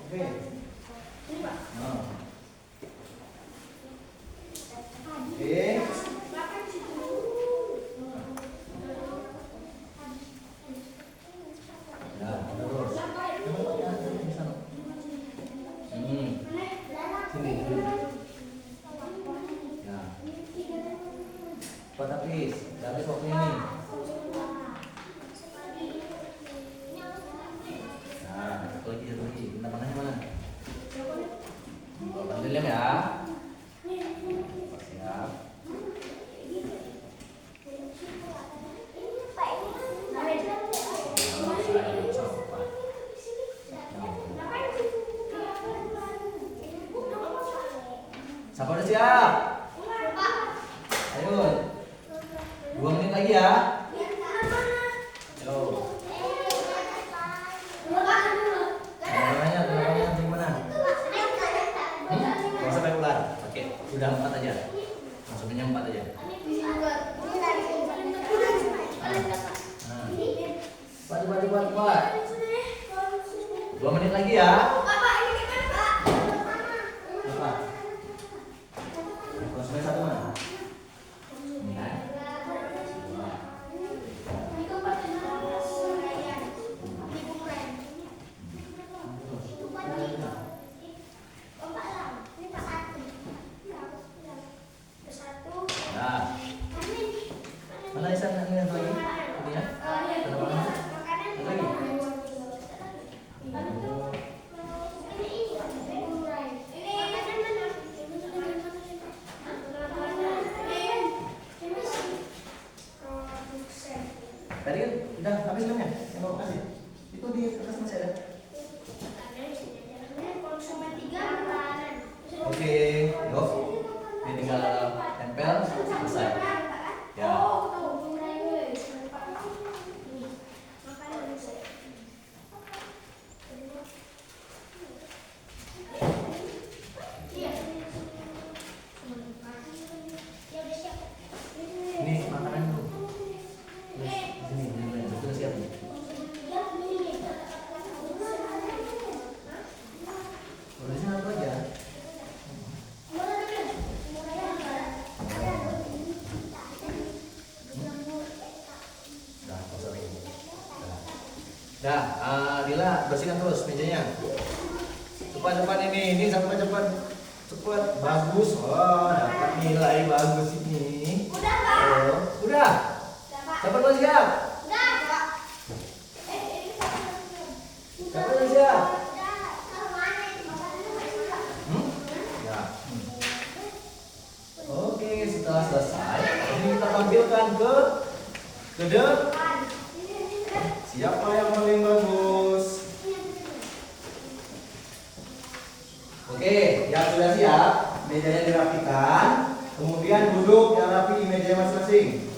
Oke. Nah. Oke. Nah, terus. Sini. Ya. Cepat habis. Udah habis waktunya nih. Nah, satu lagi. Benda panahnya mana? Bantu William ya. Siap. Siapa udah siap? Ayo. 2 menit lagi ya. Yo. Tenaga di mana? Gak usah pakai ular. Oke, udah 4 aja. Masukinnya 4 aja. Cepat. 2 menit lagi ya. Apa? Kalau sampai 1 mana? Ini kan? 2. Nah. Mana Isan ini satu lagi? Ini ya? Ada mana? Satu lagi. Tadi kan udah habis belum ya? Yang mau kasih? Itu di atas masih ada. Oke, yuk. Ini tinggal tempel, selesai. Ya. Ini makanan dulu. Sini, sudah siap nih. Udah satu aja. Dah, Dila bersihkan terus mejanya. Cepat ini sampai cepat, bagus. Oh, dapat nilai bagus ini. Udah. Cepat belum siap? Cepat belum siap? Ya. Oke, setelah selesai, ini kita tampilkan ke depan. Siapa yang paling bagus? Oke, yang sudah siap, mejanya dirapikan, kemudian duduk yang rapi di meja masing-masing.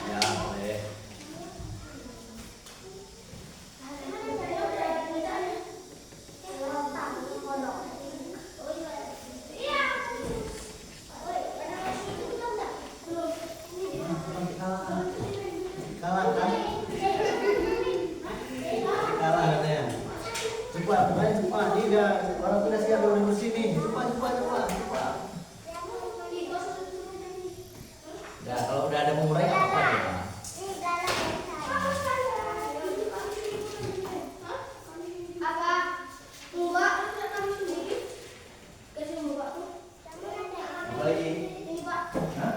Ya, boleh. Kalah kan? Kalah katanya. Cepat. Tidak, orang tidak siap belum bersih nih. Cepat. Ya, kalau udah ada mengurai apa ya? Apa lagi? Hah?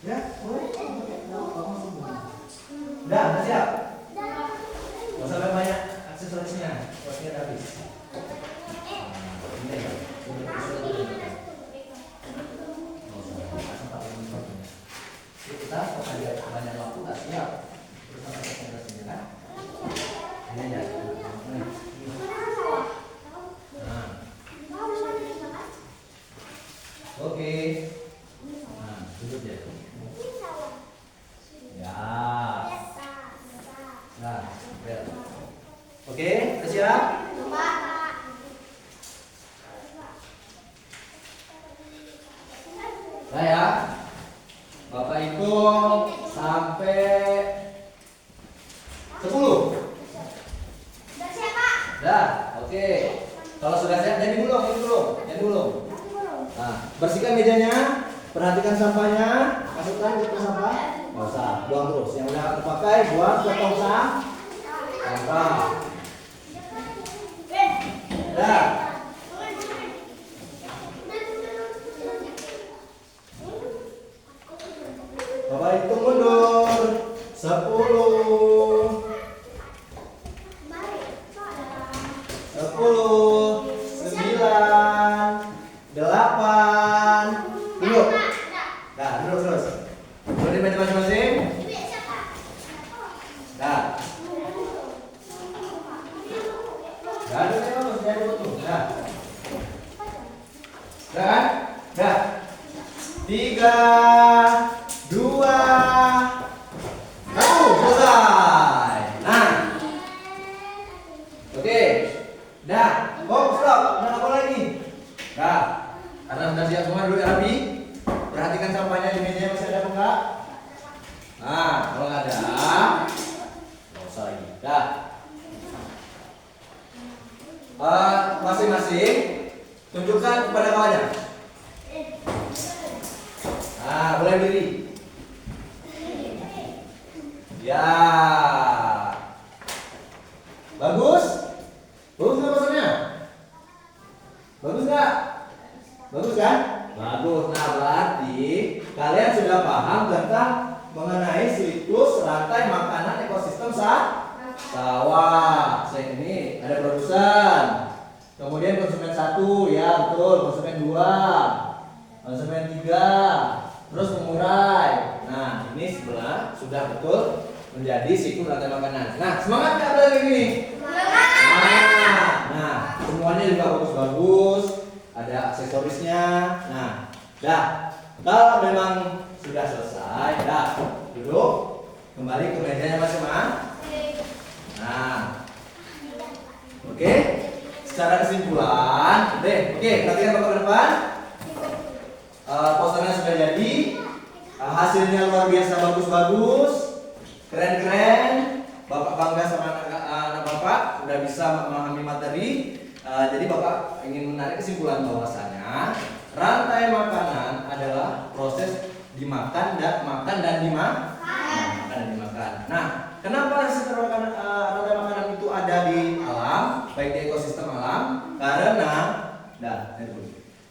Ya, boleh. Udah siap? Gak usah banyak aksesorisnya. Pasti udah habis. Ini ya. Udah siap? Nah ya, Bapak hitung sampai 10. Udah siap, Pak? Dah, oke. Kalau sudah siap, jadi gulung, jadi gulung. Nah, bersihkan mejanya, perhatikan sampahnya, masukkan ke sampah. Nggak usah, buang terus. Yang udah terpakai, buang ke tong sampah. Dah. Bapak hitung mundur. 10, 9, 8. Duduk. Nah, duduk terus. Duduk di meja masing-masing. Nah. Nah, duduk terus, jangan duduk. Nah. Dah kan? Dah. 3, 2, 1, selesai. Nah. Oke. Dah. Oh, stop. Nah, apa lagi? Dah. Karena sudah siap semua, duduk rapi. Perhatikan sampahnya di meja masih ada apa enggak? Nah, kalau nggak ada, nggak usah lagi. Dah. Masing-masing tunjukkan kepada kawannya. Nah, boleh berdiri. Ya. Bagus? Bagus nggak maksudnya? Bagus nggak? Bagus kan? Bagus. Nah, berarti kalian sudah paham tentang mengenai siklus rantai makanan ekosistem sawah. Ini ada produsen, kemudian konsumen 1, ya betul, konsumen 2, konsumen 3, terus mengurai. Nah, ini sebelah sudah betul menjadi siklus rantai makanan. Nah, semangat nggak belajar ini? Nah, semuanya juga bagus-bagus, ada aksesorisnya. Nah, dah. Kalau memang sudah selesai, dah duduk, kembali ke mejanya masing-masing. Nah, oke. Secara kesimpulan, oke, perhatikan Bapak ke depan. Posternya sudah jadi, hasilnya luar biasa bagus-bagus, keren-keren. Bapak bangga sama anak Bapak, sudah bisa memahami materi. Jadi Bapak ingin menarik kesimpulan bahwasanya rantai makanan adalah proses dimakan dan dimakan. Nah, kenapa rantai makanan itu ada di alam, baik di ekosistem alam? Karena,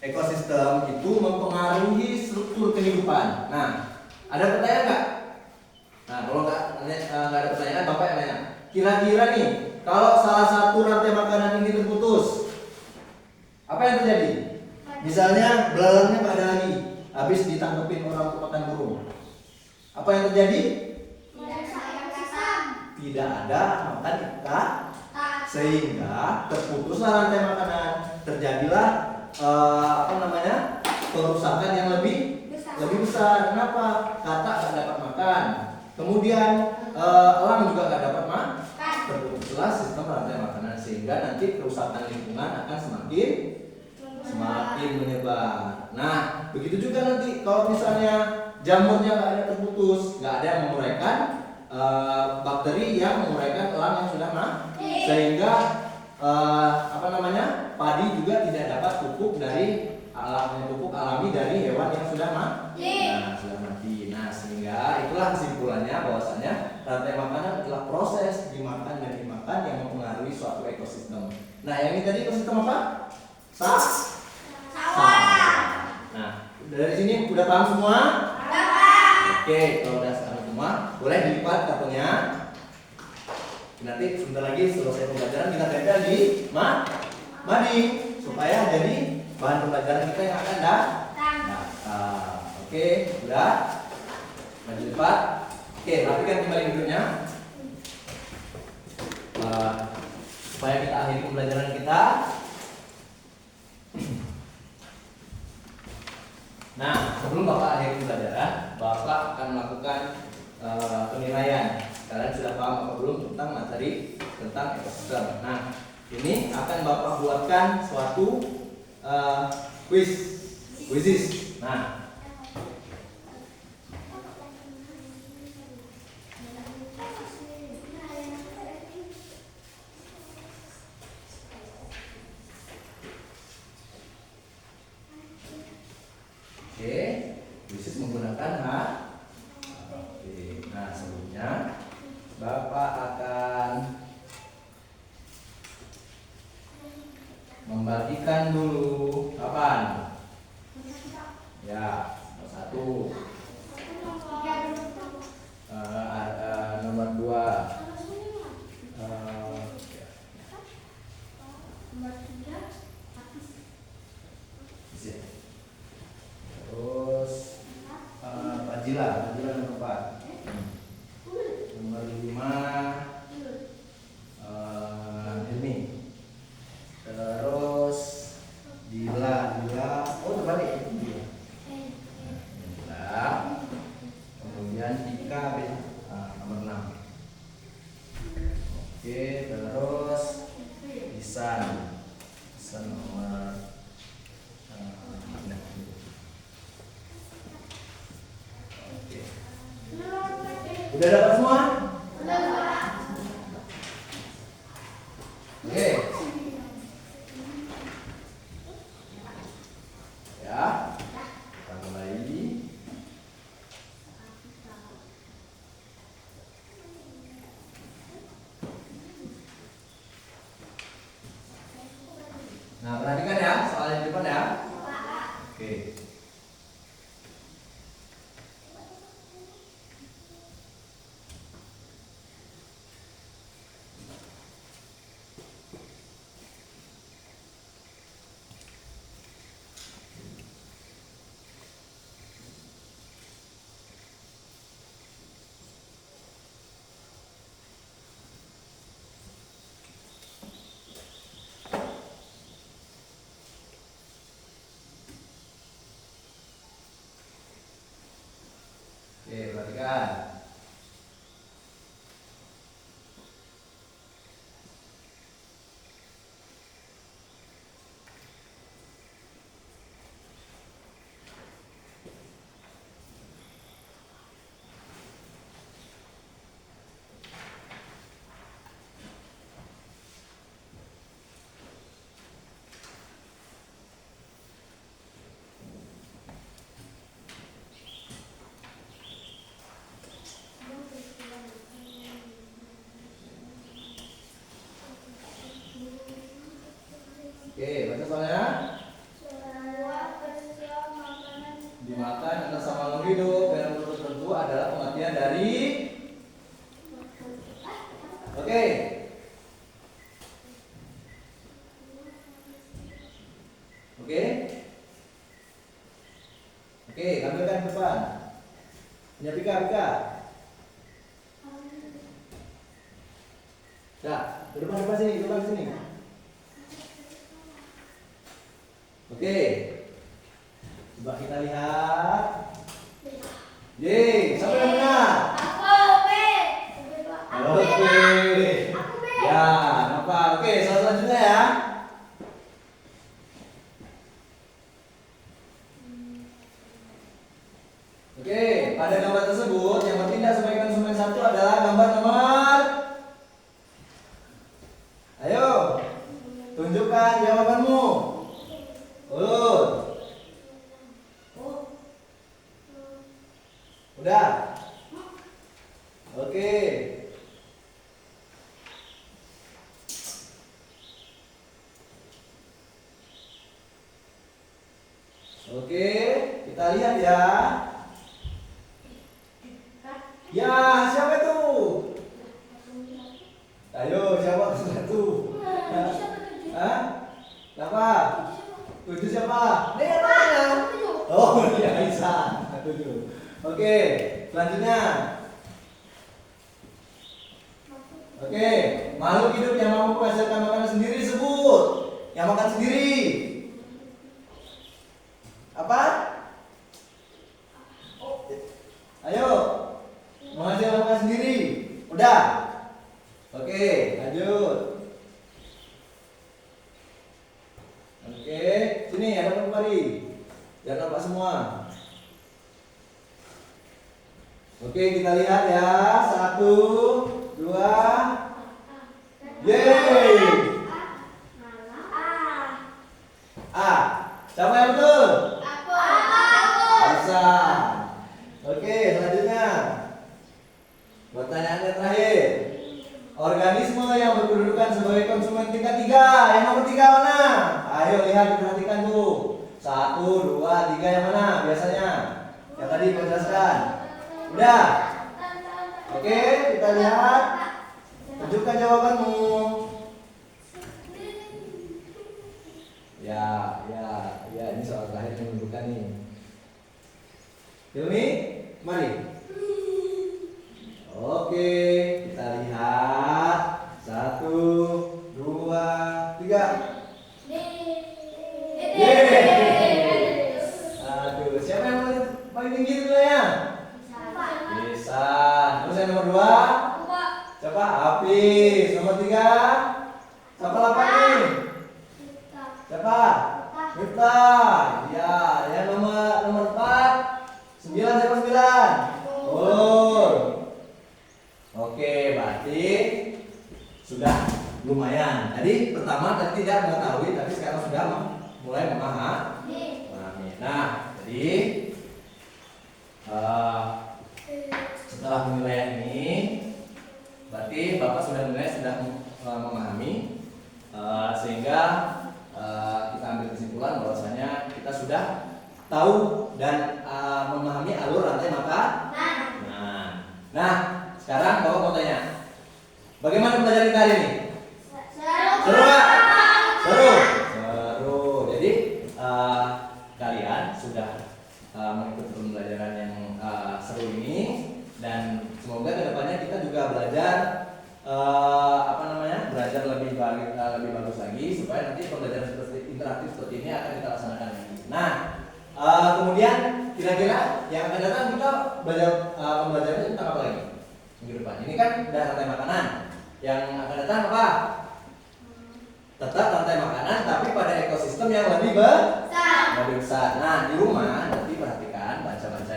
ekosistem itu mempengaruhi struktur kehidupan. Nah, ada pertanyaan nggak? Nah, kalau nggak ada pertanyaan, Bapak yang nanya. Kira-kira nih, kalau salah satu rantai makanan ini terputus, apa yang terjadi? Misalnya belalangnya nggak ada lagi, habis ditangkepin orang untuk makan burung. Apa yang terjadi? Tidak ada makan ikan, sehingga terputuslah rantai makanan. Terjadilah kerusakan yang lebih besar. Kenapa? Katak nggak dapat makan. Kemudian elang juga nggak dapat makan. Terputuslah sistem rantai makanan, sehingga nanti kerusakan lingkungan akan semakin menyebar. Nah, begitu juga nanti kalau misalnya jamurnya nggak ada terputus, nggak ada yang menguraikan bakteri yang menguraikan elang yang sudah mati, sehingga padi juga tidak dapat pupuk alami dari hewan yang sudah mati. Nah, sehingga itulah kesimpulannya bahwasanya rantai makanan adalah proses dimakan dan dimakan yang mempengaruhi suatu ekosistem. Nah, yang ini tadi ekosistem apa? Sawah. Nah, dari sini udah paham semua? Oke, kalau udah paham semua, boleh dilipat kartunya. Nanti sebentar lagi selesai pembelajaran kita tempel di mading supaya jadi bahan pembelajaran kita yang akan datang. Oke, udah. Maju lipat. Oke, rapikan kembali duduknya. Supaya kita akhiri pembelajaran kita. Nah, sebelum Bapak akhiri pembelajaran, Bapak akan melakukan penilaian. Kalian sudah paham apa belum tentang materi tentang ekosistem. Nah, akan Bapak buatkan suatu quizzes. Nah, oke, quizzes menggunakan H. Oke, nah sebelumnya Bapak akan membagikan dulu kapan? Ya, nomor 1, nomor 2, terus Fajila nomor 4, nomor 5, Hilmi, terus Dila, oh terbalik, Dila, kemudian Ika, nomor 6. Oke, terus Isan nomor 6. Oke, udah dapat semua? Oke. Ya, kita mulai. Nah, perhatikan ya, soal yang di depan ya. Oke. Oke, perhatikan. Oke, baca soalnya. Dimakan atau sama makhluk hidup yang tertentu adalah kematian dari. Oke. Oke. Oke, tampilkan ke depan. Punya Pika. Ya, ke depan sini. Oke. Coba kita lihat. Yeay, siapa yang menang? Oke. Ya, nampak. Oke, soal selanjutnya ya. Oke, pada gambar tersebut yang berpindah sebagai konsumen 1 adalah gambar nomor. Ayo, tunjukkan jawabanmu. Udah. Oke. Oke, kita lihat ya. Ya, siapa itu? Ayo, siapa satu? Hah? Siapa? 7 siapa? Oh, ya Aisyah. 7. Oke, selanjutnya. Oke, makhluk hidup yang mampu menghasilkan makanan sendiri sebut. Yang makan sendiri. Apa? Ayo. Menghasilkan makanan sendiri. Udah. Oke, lanjut. Sini, ada kemari. Jangan nampak semua. Oke, kita lihat ya. 1, 2. Yeay. A. Siapa yang betul? Bisa. Oke, selanjutnya. Pertanyaannya terakhir. Organisme yang berkedudukan sebagai konsumen tingkat 3. Yang nomor 3 mana? Ayo lihat, diperhatikan tuh. 1, 2, 3 yang mana biasanya? Yang tadi kau jelaskan. Udah? Oke, kita lihat. Tunjukkan jawabanmu. Ya, ini soal terakhir yang menunjukkan nih. Hilmi, mari. Oke, kita lihat. 1, 2, 3. Aduh, siapa yang paling tinggi nilainya? Bisa. Terus yang nomor 2? Siapa? Hafiz. Nomor 3? Siapa 8 nih? Siapa? Miftah. Ya, yang nomor 4? 9 siapa 9? Oh. Oke, berarti sudah lumayan. Tadi pertama tadi tidak mengetahui, tapi sekarang sudah mulai memahami. Nah, jadi setelah penilaian ini, berarti Bapak sudah memahami, sehingga kita ambil kesimpulan bahwasanya kita sudah tahu dan memahami alur rantai makanan. Nah, sekarang Bapak mau tanya, bagaimana pelajaran kita hari ini? Seru nggak? Seru. Jadi kalian sudah mengikuti pembelajaran yang seru ini, dan semoga kedepannya kita juga belajar belajar lebih bagus lagi, supaya nanti pembelajaran seperti interaktif seperti ini akan kita laksanakan lagi. Nah, kemudian kira-kira yang akan datang kita belajar pembelajaran tentang apa lagi minggu depan? Ini kan udah rantai makanan. Yang akan datang apa? Tetap rantai makanan, tapi pada ekosistem yang lebih besar. Nah, di rumah nanti perhatikan, baca-baca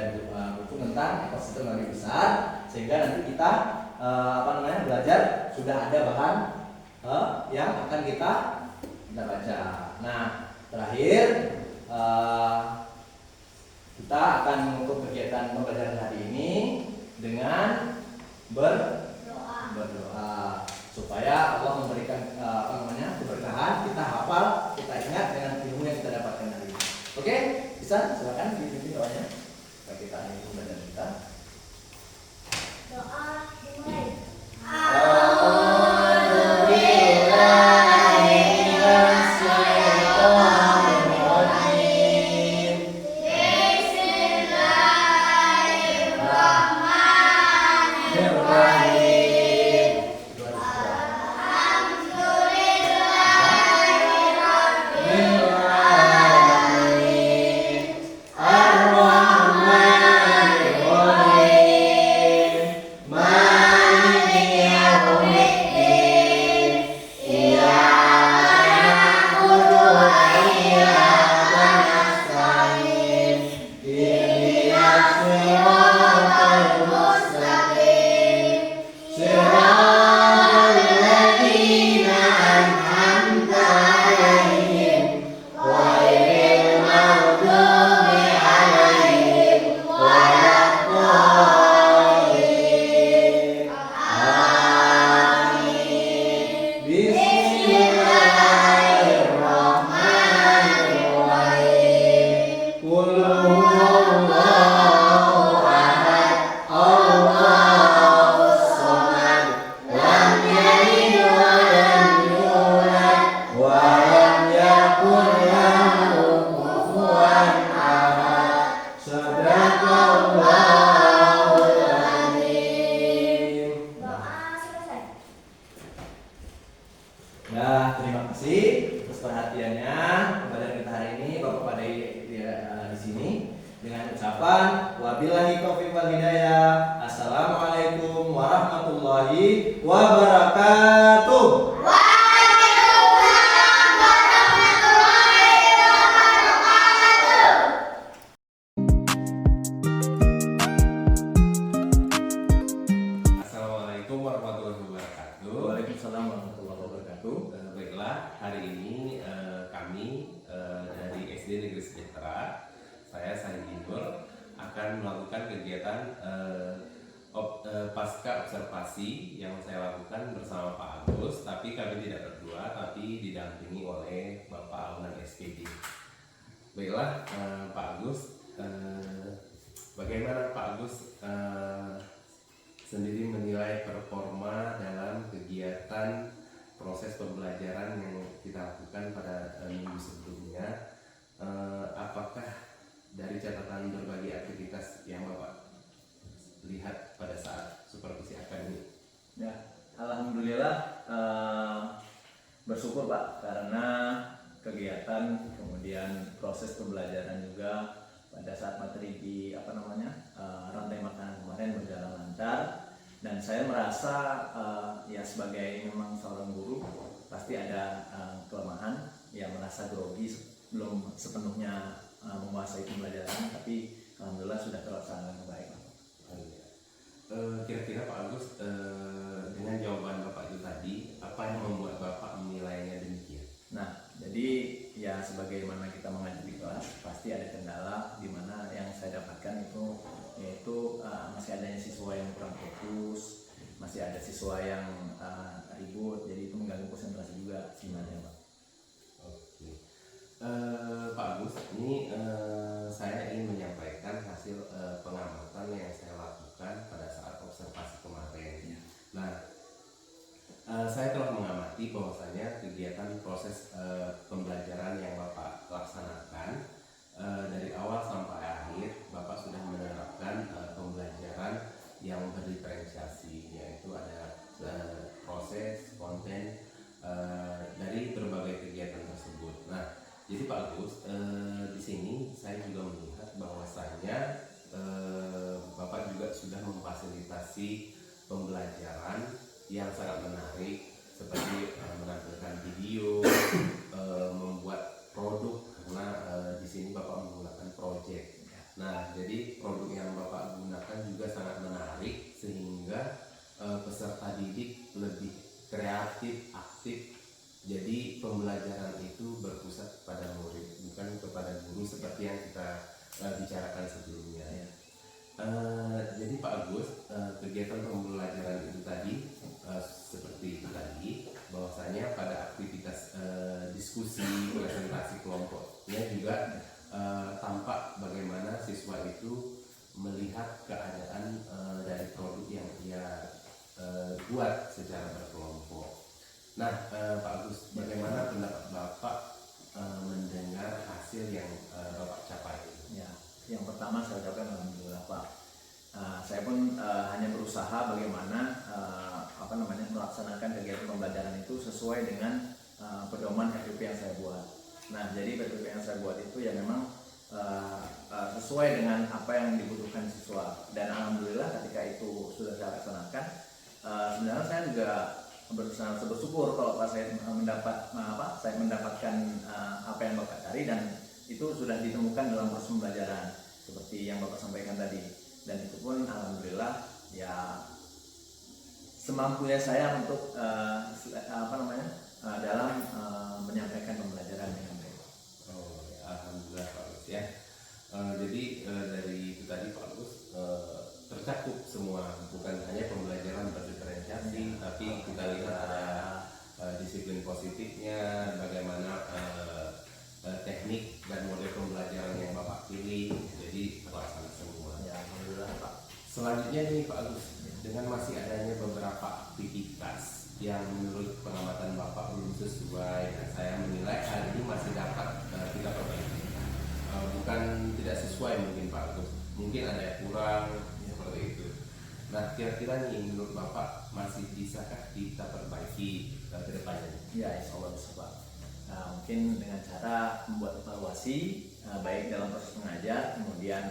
buku tentang ekosistem yang lebih besar, sehingga nanti kita belajar sudah ada bahan yang akan kita baca. Nah, terakhir kita akan menutup kegiatan pembelajaran hari ini dengan berdoa supaya Allah memberikan keberkahan, kita hafal, kita ingat dengan ilmu yang kita dapatkan hari ini. Oke, bisa silakan dipimpin doanya supaya kita akhiri pembelajaran kita. Doa dimulai. Nah, terima kasih atas perhatiannya pembelajaran kita hari ini, Bapak pada di sini dengan ucapan wabillahi taufiq wal hidayah. Assalamualaikum warahmatullahi wabarakatuh. Waalaikumsalam warahmatullahi wabarakatuh. Alhamdulillah hari ini kami dari SD Negeri Sejahtera, saya Sahinur akan melakukan kegiatan pasca observasi yang saya lakukan bersama Pak Agus, tapi kami tidak berdua, tapi didampingi oleh Bapak Aunan SPD. Baiklah, Pak Agus, bagaimana Pak Agus sendiri menilai performa dalam kegiatan proses pembelajaran yang kita lakukan pada minggu sebelumnya? Apakah dari catatan berbagai aktivitas yang Bapak lihat pada saat supervisi akademik? Ya, alhamdulillah bersyukur Pak, karena kegiatan kemudian proses pembelajaran juga pada saat materi di rantai makanan kemarin berjalan lancar, dan saya merasa ya sebagai memang seorang guru pasti ada kelemahan, ya merasa grogi, belum sepenuhnya menguasai pembelajaran, tapi alhamdulillah sudah terlaksana dengan baik. Kira-kira Pak Agus, dengan jawaban Bapak itu tadi, apa yang membuat Bapak menilainya demikian? Nah, jadi ya sebagaimana kita mengajar di kelas, pasti ada kendala di mana yang saya dapatkan itu yaitu masih adanya siswa yang kurang fokus, masih ada siswa yang ribut, jadi itu mengganggu konsentrasi juga sebenarnya Pak. Oke, Pak Agus, ini saya ingin menyampaikan hasil pengamatan yang saya lakukan pada saat observasi kemarin. Nah, saya telah mengamati bahwasanya kegiatan proses pembelajaran yang Bapak laksanakan dari awal sampai akhir, Bapak sudah menerapkan pembelajaran yang berdiferensiasi, yaitu ada proses, konten dari berbagai kegiatan tersebut. Nah, jadi Pak Agus, di sini saya juga melihat bahwasanya Bapak juga sudah memfasilitasi pembelajaran yang sangat menarik, seperti menampilkan video, membuat produk, karena di sini Bapak menggunakan project. Nah, jadi produk yang Bapak gunakan juga sangat menarik, sehingga peserta didik lebih kreatif, aktif. Jadi pembelajaran itu berpusat pada murid, bukan kepada guru seperti yang kita bicarakan sebelumnya. Ya. Jadi Pak Agus, kegiatan pembelajaran itu tadi seperti itu tadi, bahwasanya pada aktivitas diskusi, presentasi kelompoknya juga tampak bagaimana siswa itu melihat keadaan dari produk yang ia buat secara berkelompok. Nah, Pak Agus, bagaimana pendapat Bapak mendengar hasil yang Bapak capai? Ya, yang pertama saya ucapkan alhamdulillah Pak. Saya pun hanya berusaha bagaimana melaksanakan kegiatan pembelajaran itu sesuai dengan pedoman FPP yang saya buat. Nah, jadi FPP yang saya buat itu ya memang sesuai dengan apa yang dibutuhkan siswa, dan alhamdulillah ketika itu sudah saya laksanakan, sebenarnya saya juga bersyukur kalau saya mendapatkan apa yang Bapak cari, dan itu sudah ditemukan dalam proses pembelajaran seperti yang Bapak sampaikan tadi, dan itu pun alhamdulillah ya semampunya saya untuk dalam menyampaikan pembelajaran dengan baik. Oh, ya, alhamdulillah Pak Agus ya. Jadi dari itu tadi Pak Agus tercakup semua, bukan hanya pembelajaran berdiferensiasi, tapi kita lihat ada disiplin positifnya, bagaimana teknik dan model pembelajaran yang Bapak pilih, jadi terlaksana semua. Ya, alhamdulillah Pak. Selanjutnya nih Pak Agus, dengan masih adanya beberapa aktivitas yang menurut pengamatan Bapak belum sesuai, dan saya menilai hal ini masih dapat kita perbaiki. Bukan tidak sesuai mungkin Pak Agus, mungkin ada yang kurang seperti itu. Nah, kira-kira nih menurut Bapak masih bisakah kita perbaiki ke depannya? Ya, insya Allah bisa Pak. Mungkin dengan cara membuat evaluasi baik dalam proses mengajar, kemudian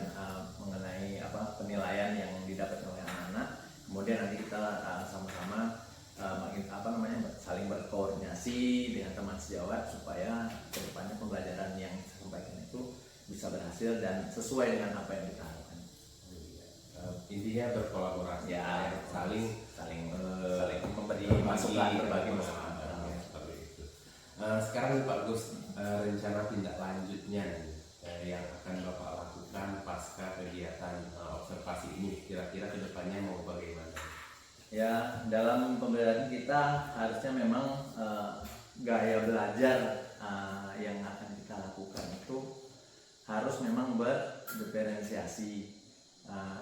mengenai penilaian yang didapat oleh anak-anak, kemudian nanti kita sama-sama saling berkoordinasi dengan teman sejawat supaya kedepannya pembelajaran yang saya sampaikan itu bisa berhasil dan sesuai dengan apa yang kita harapkan. Intinya berkolaborasi, Ya, saling memberi masukan, berbagi masukan. seperti itu. Sekarang nih Pak Gus, rencana tindak lanjutnya nih, yang akan Bapak lakukan pasca kegiatan observasi ini, kira-kira kedepannya mau bagaimana? Ya, dalam pembelajaran kita harusnya memang gaya belajar yang akan kita lakukan itu harus memang berdiferensiasi.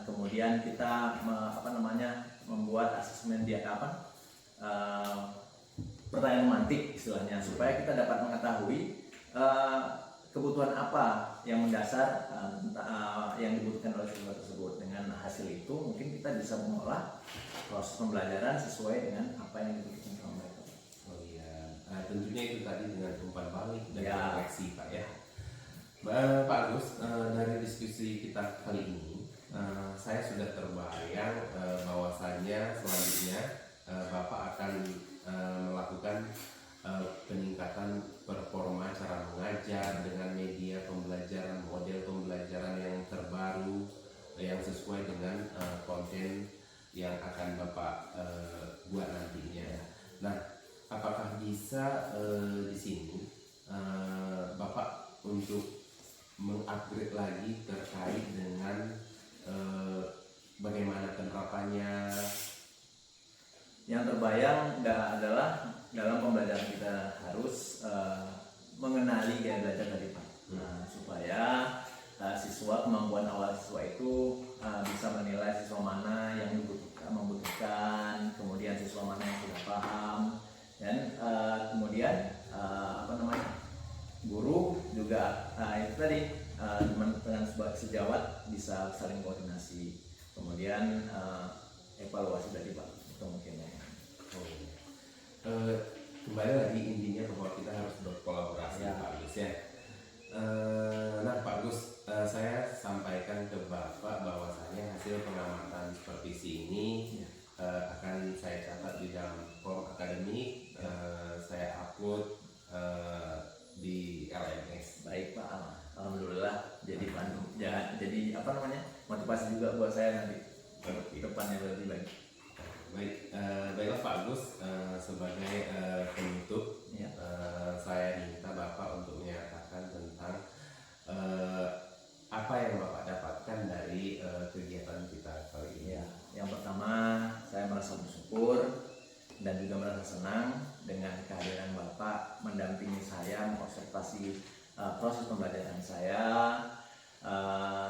Kemudian kita membuat asesmen dia pertanyaan mantik istilahnya, supaya kita dapat mengetahui kebutuhan apa yang mendasar yang dibutuhkan oleh siswa tersebut. Dengan hasil itu mungkin kita bisa mengolah proses pembelajaran sesuai dengan apa yang dibutuhkan oleh mereka. Oh iya, tentunya itu tadi dengan umpan balik dan Ya. koreksi Pak ya. Pak Agus, dari diskusi kita kali ini, saya sudah terbayang bahwasannya selanjutnya Bapak akan melakukan peningkatan performa cara mengajar dengan media pembelajaran, model pembelajaran yang terbaru, yang sesuai dengan konten yang akan Bapak buat nantinya. Nah, apakah bisa di sini Bapak untuk mengupgrade lagi terkait dengan bagaimana penerapannya? Yang terbayang adalah dalam pembelajaran kita harus mengenali gaya belajar dari Pak, supaya siswa, kemampuan awal siswa itu bisa menilai siswa mana yang membutuhkan, kemudian siswa mana yang sudah paham, dan kemudian guru juga itu tadi dengan sejawat bisa saling koordinasi, kemudian evaluasi dari Pak itu mungkin ya. Kembali lagi intinya bahwa kita harus berkolaborasi Ya. Pak Gus ya. Nah Pak Gus, saya sampaikan ke Bapak bahwasanya hasil pengamatan supervisi ini akan saya catat di dalam form akademik, saya upload di LMS. Baik Pak, alhamdulillah jadi motivasi juga buat saya nanti ke depannya lebih baik. Baiklah Pak Agus, sebagai penutup, Ya. saya minta Bapak untuk menyatakan tentang apa yang Bapak dapatkan dari kegiatan kita kali ini. Ya, yang pertama saya merasa bersyukur dan juga merasa senang dengan kehadiran Bapak mendampingi saya mengobservasi proses pembelajaran saya.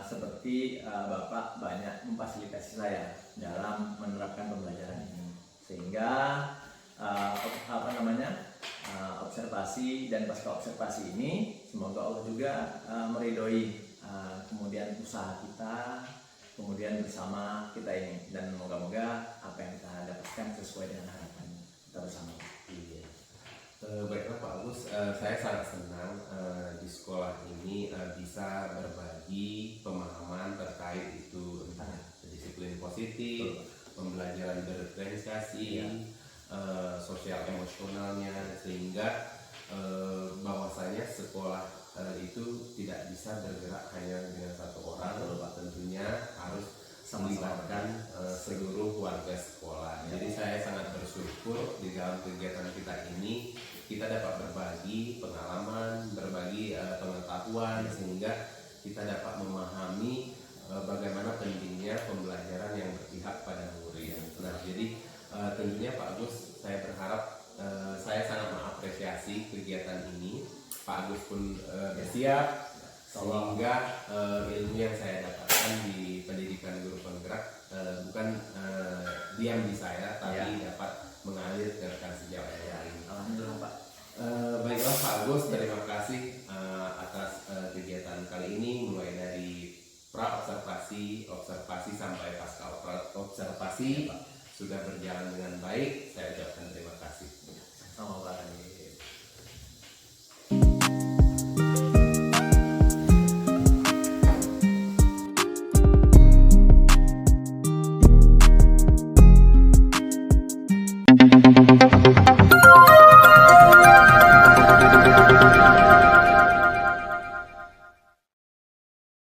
Seperti Bapak banyak memfasilitasi saya dalam menerapkan pembelajaran ini, sehingga observasi dan pasca observasi ini semoga Allah juga meridhoi kemudian usaha kita, kemudian bersama kita ini, dan moga-moga apa yang kita dapatkan sesuai dengan harapan kita bersama. Iya. Baiklah Pak Agus, saya sangat senang di sekolah ini bisa berbagi pemahaman terkait itu entah disiplin positif, pembelajaran berdiferensiasi, sosial emosionalnya, sehingga bahwasanya sekolah itu tidak bisa bergerak hanya dengan satu orang, tentunya harus melibatkan seluruh warga sekolah. Jadi saya sangat bersyukur di dalam kegiatan kita ini kita dapat berbagi pengalaman, berbagi pengetahuan, sehingga kita dapat memahami bagaimana pentingnya pembelajaran yang berpihak pada murid. Nah, jadi tentunya Pak Agus, saya berharap saya sangat mengapresiasi kegiatan ini. Pak Agus pun bersiap, sehingga ilmu yang saya dapatkan di pendidikan guru penggerak bukan diam di saya, tapi dapat mengalir ke rekan sejawat yang lain. Alhamdulillah Pak. Baiklah Pak Agus, terima kasih atas kegiatan kali ini, mulai dari pra observasi, observasi sampai pasca observasi sudah berjalan dengan baik. Saya ucapkan terima kasih. Sama Pak.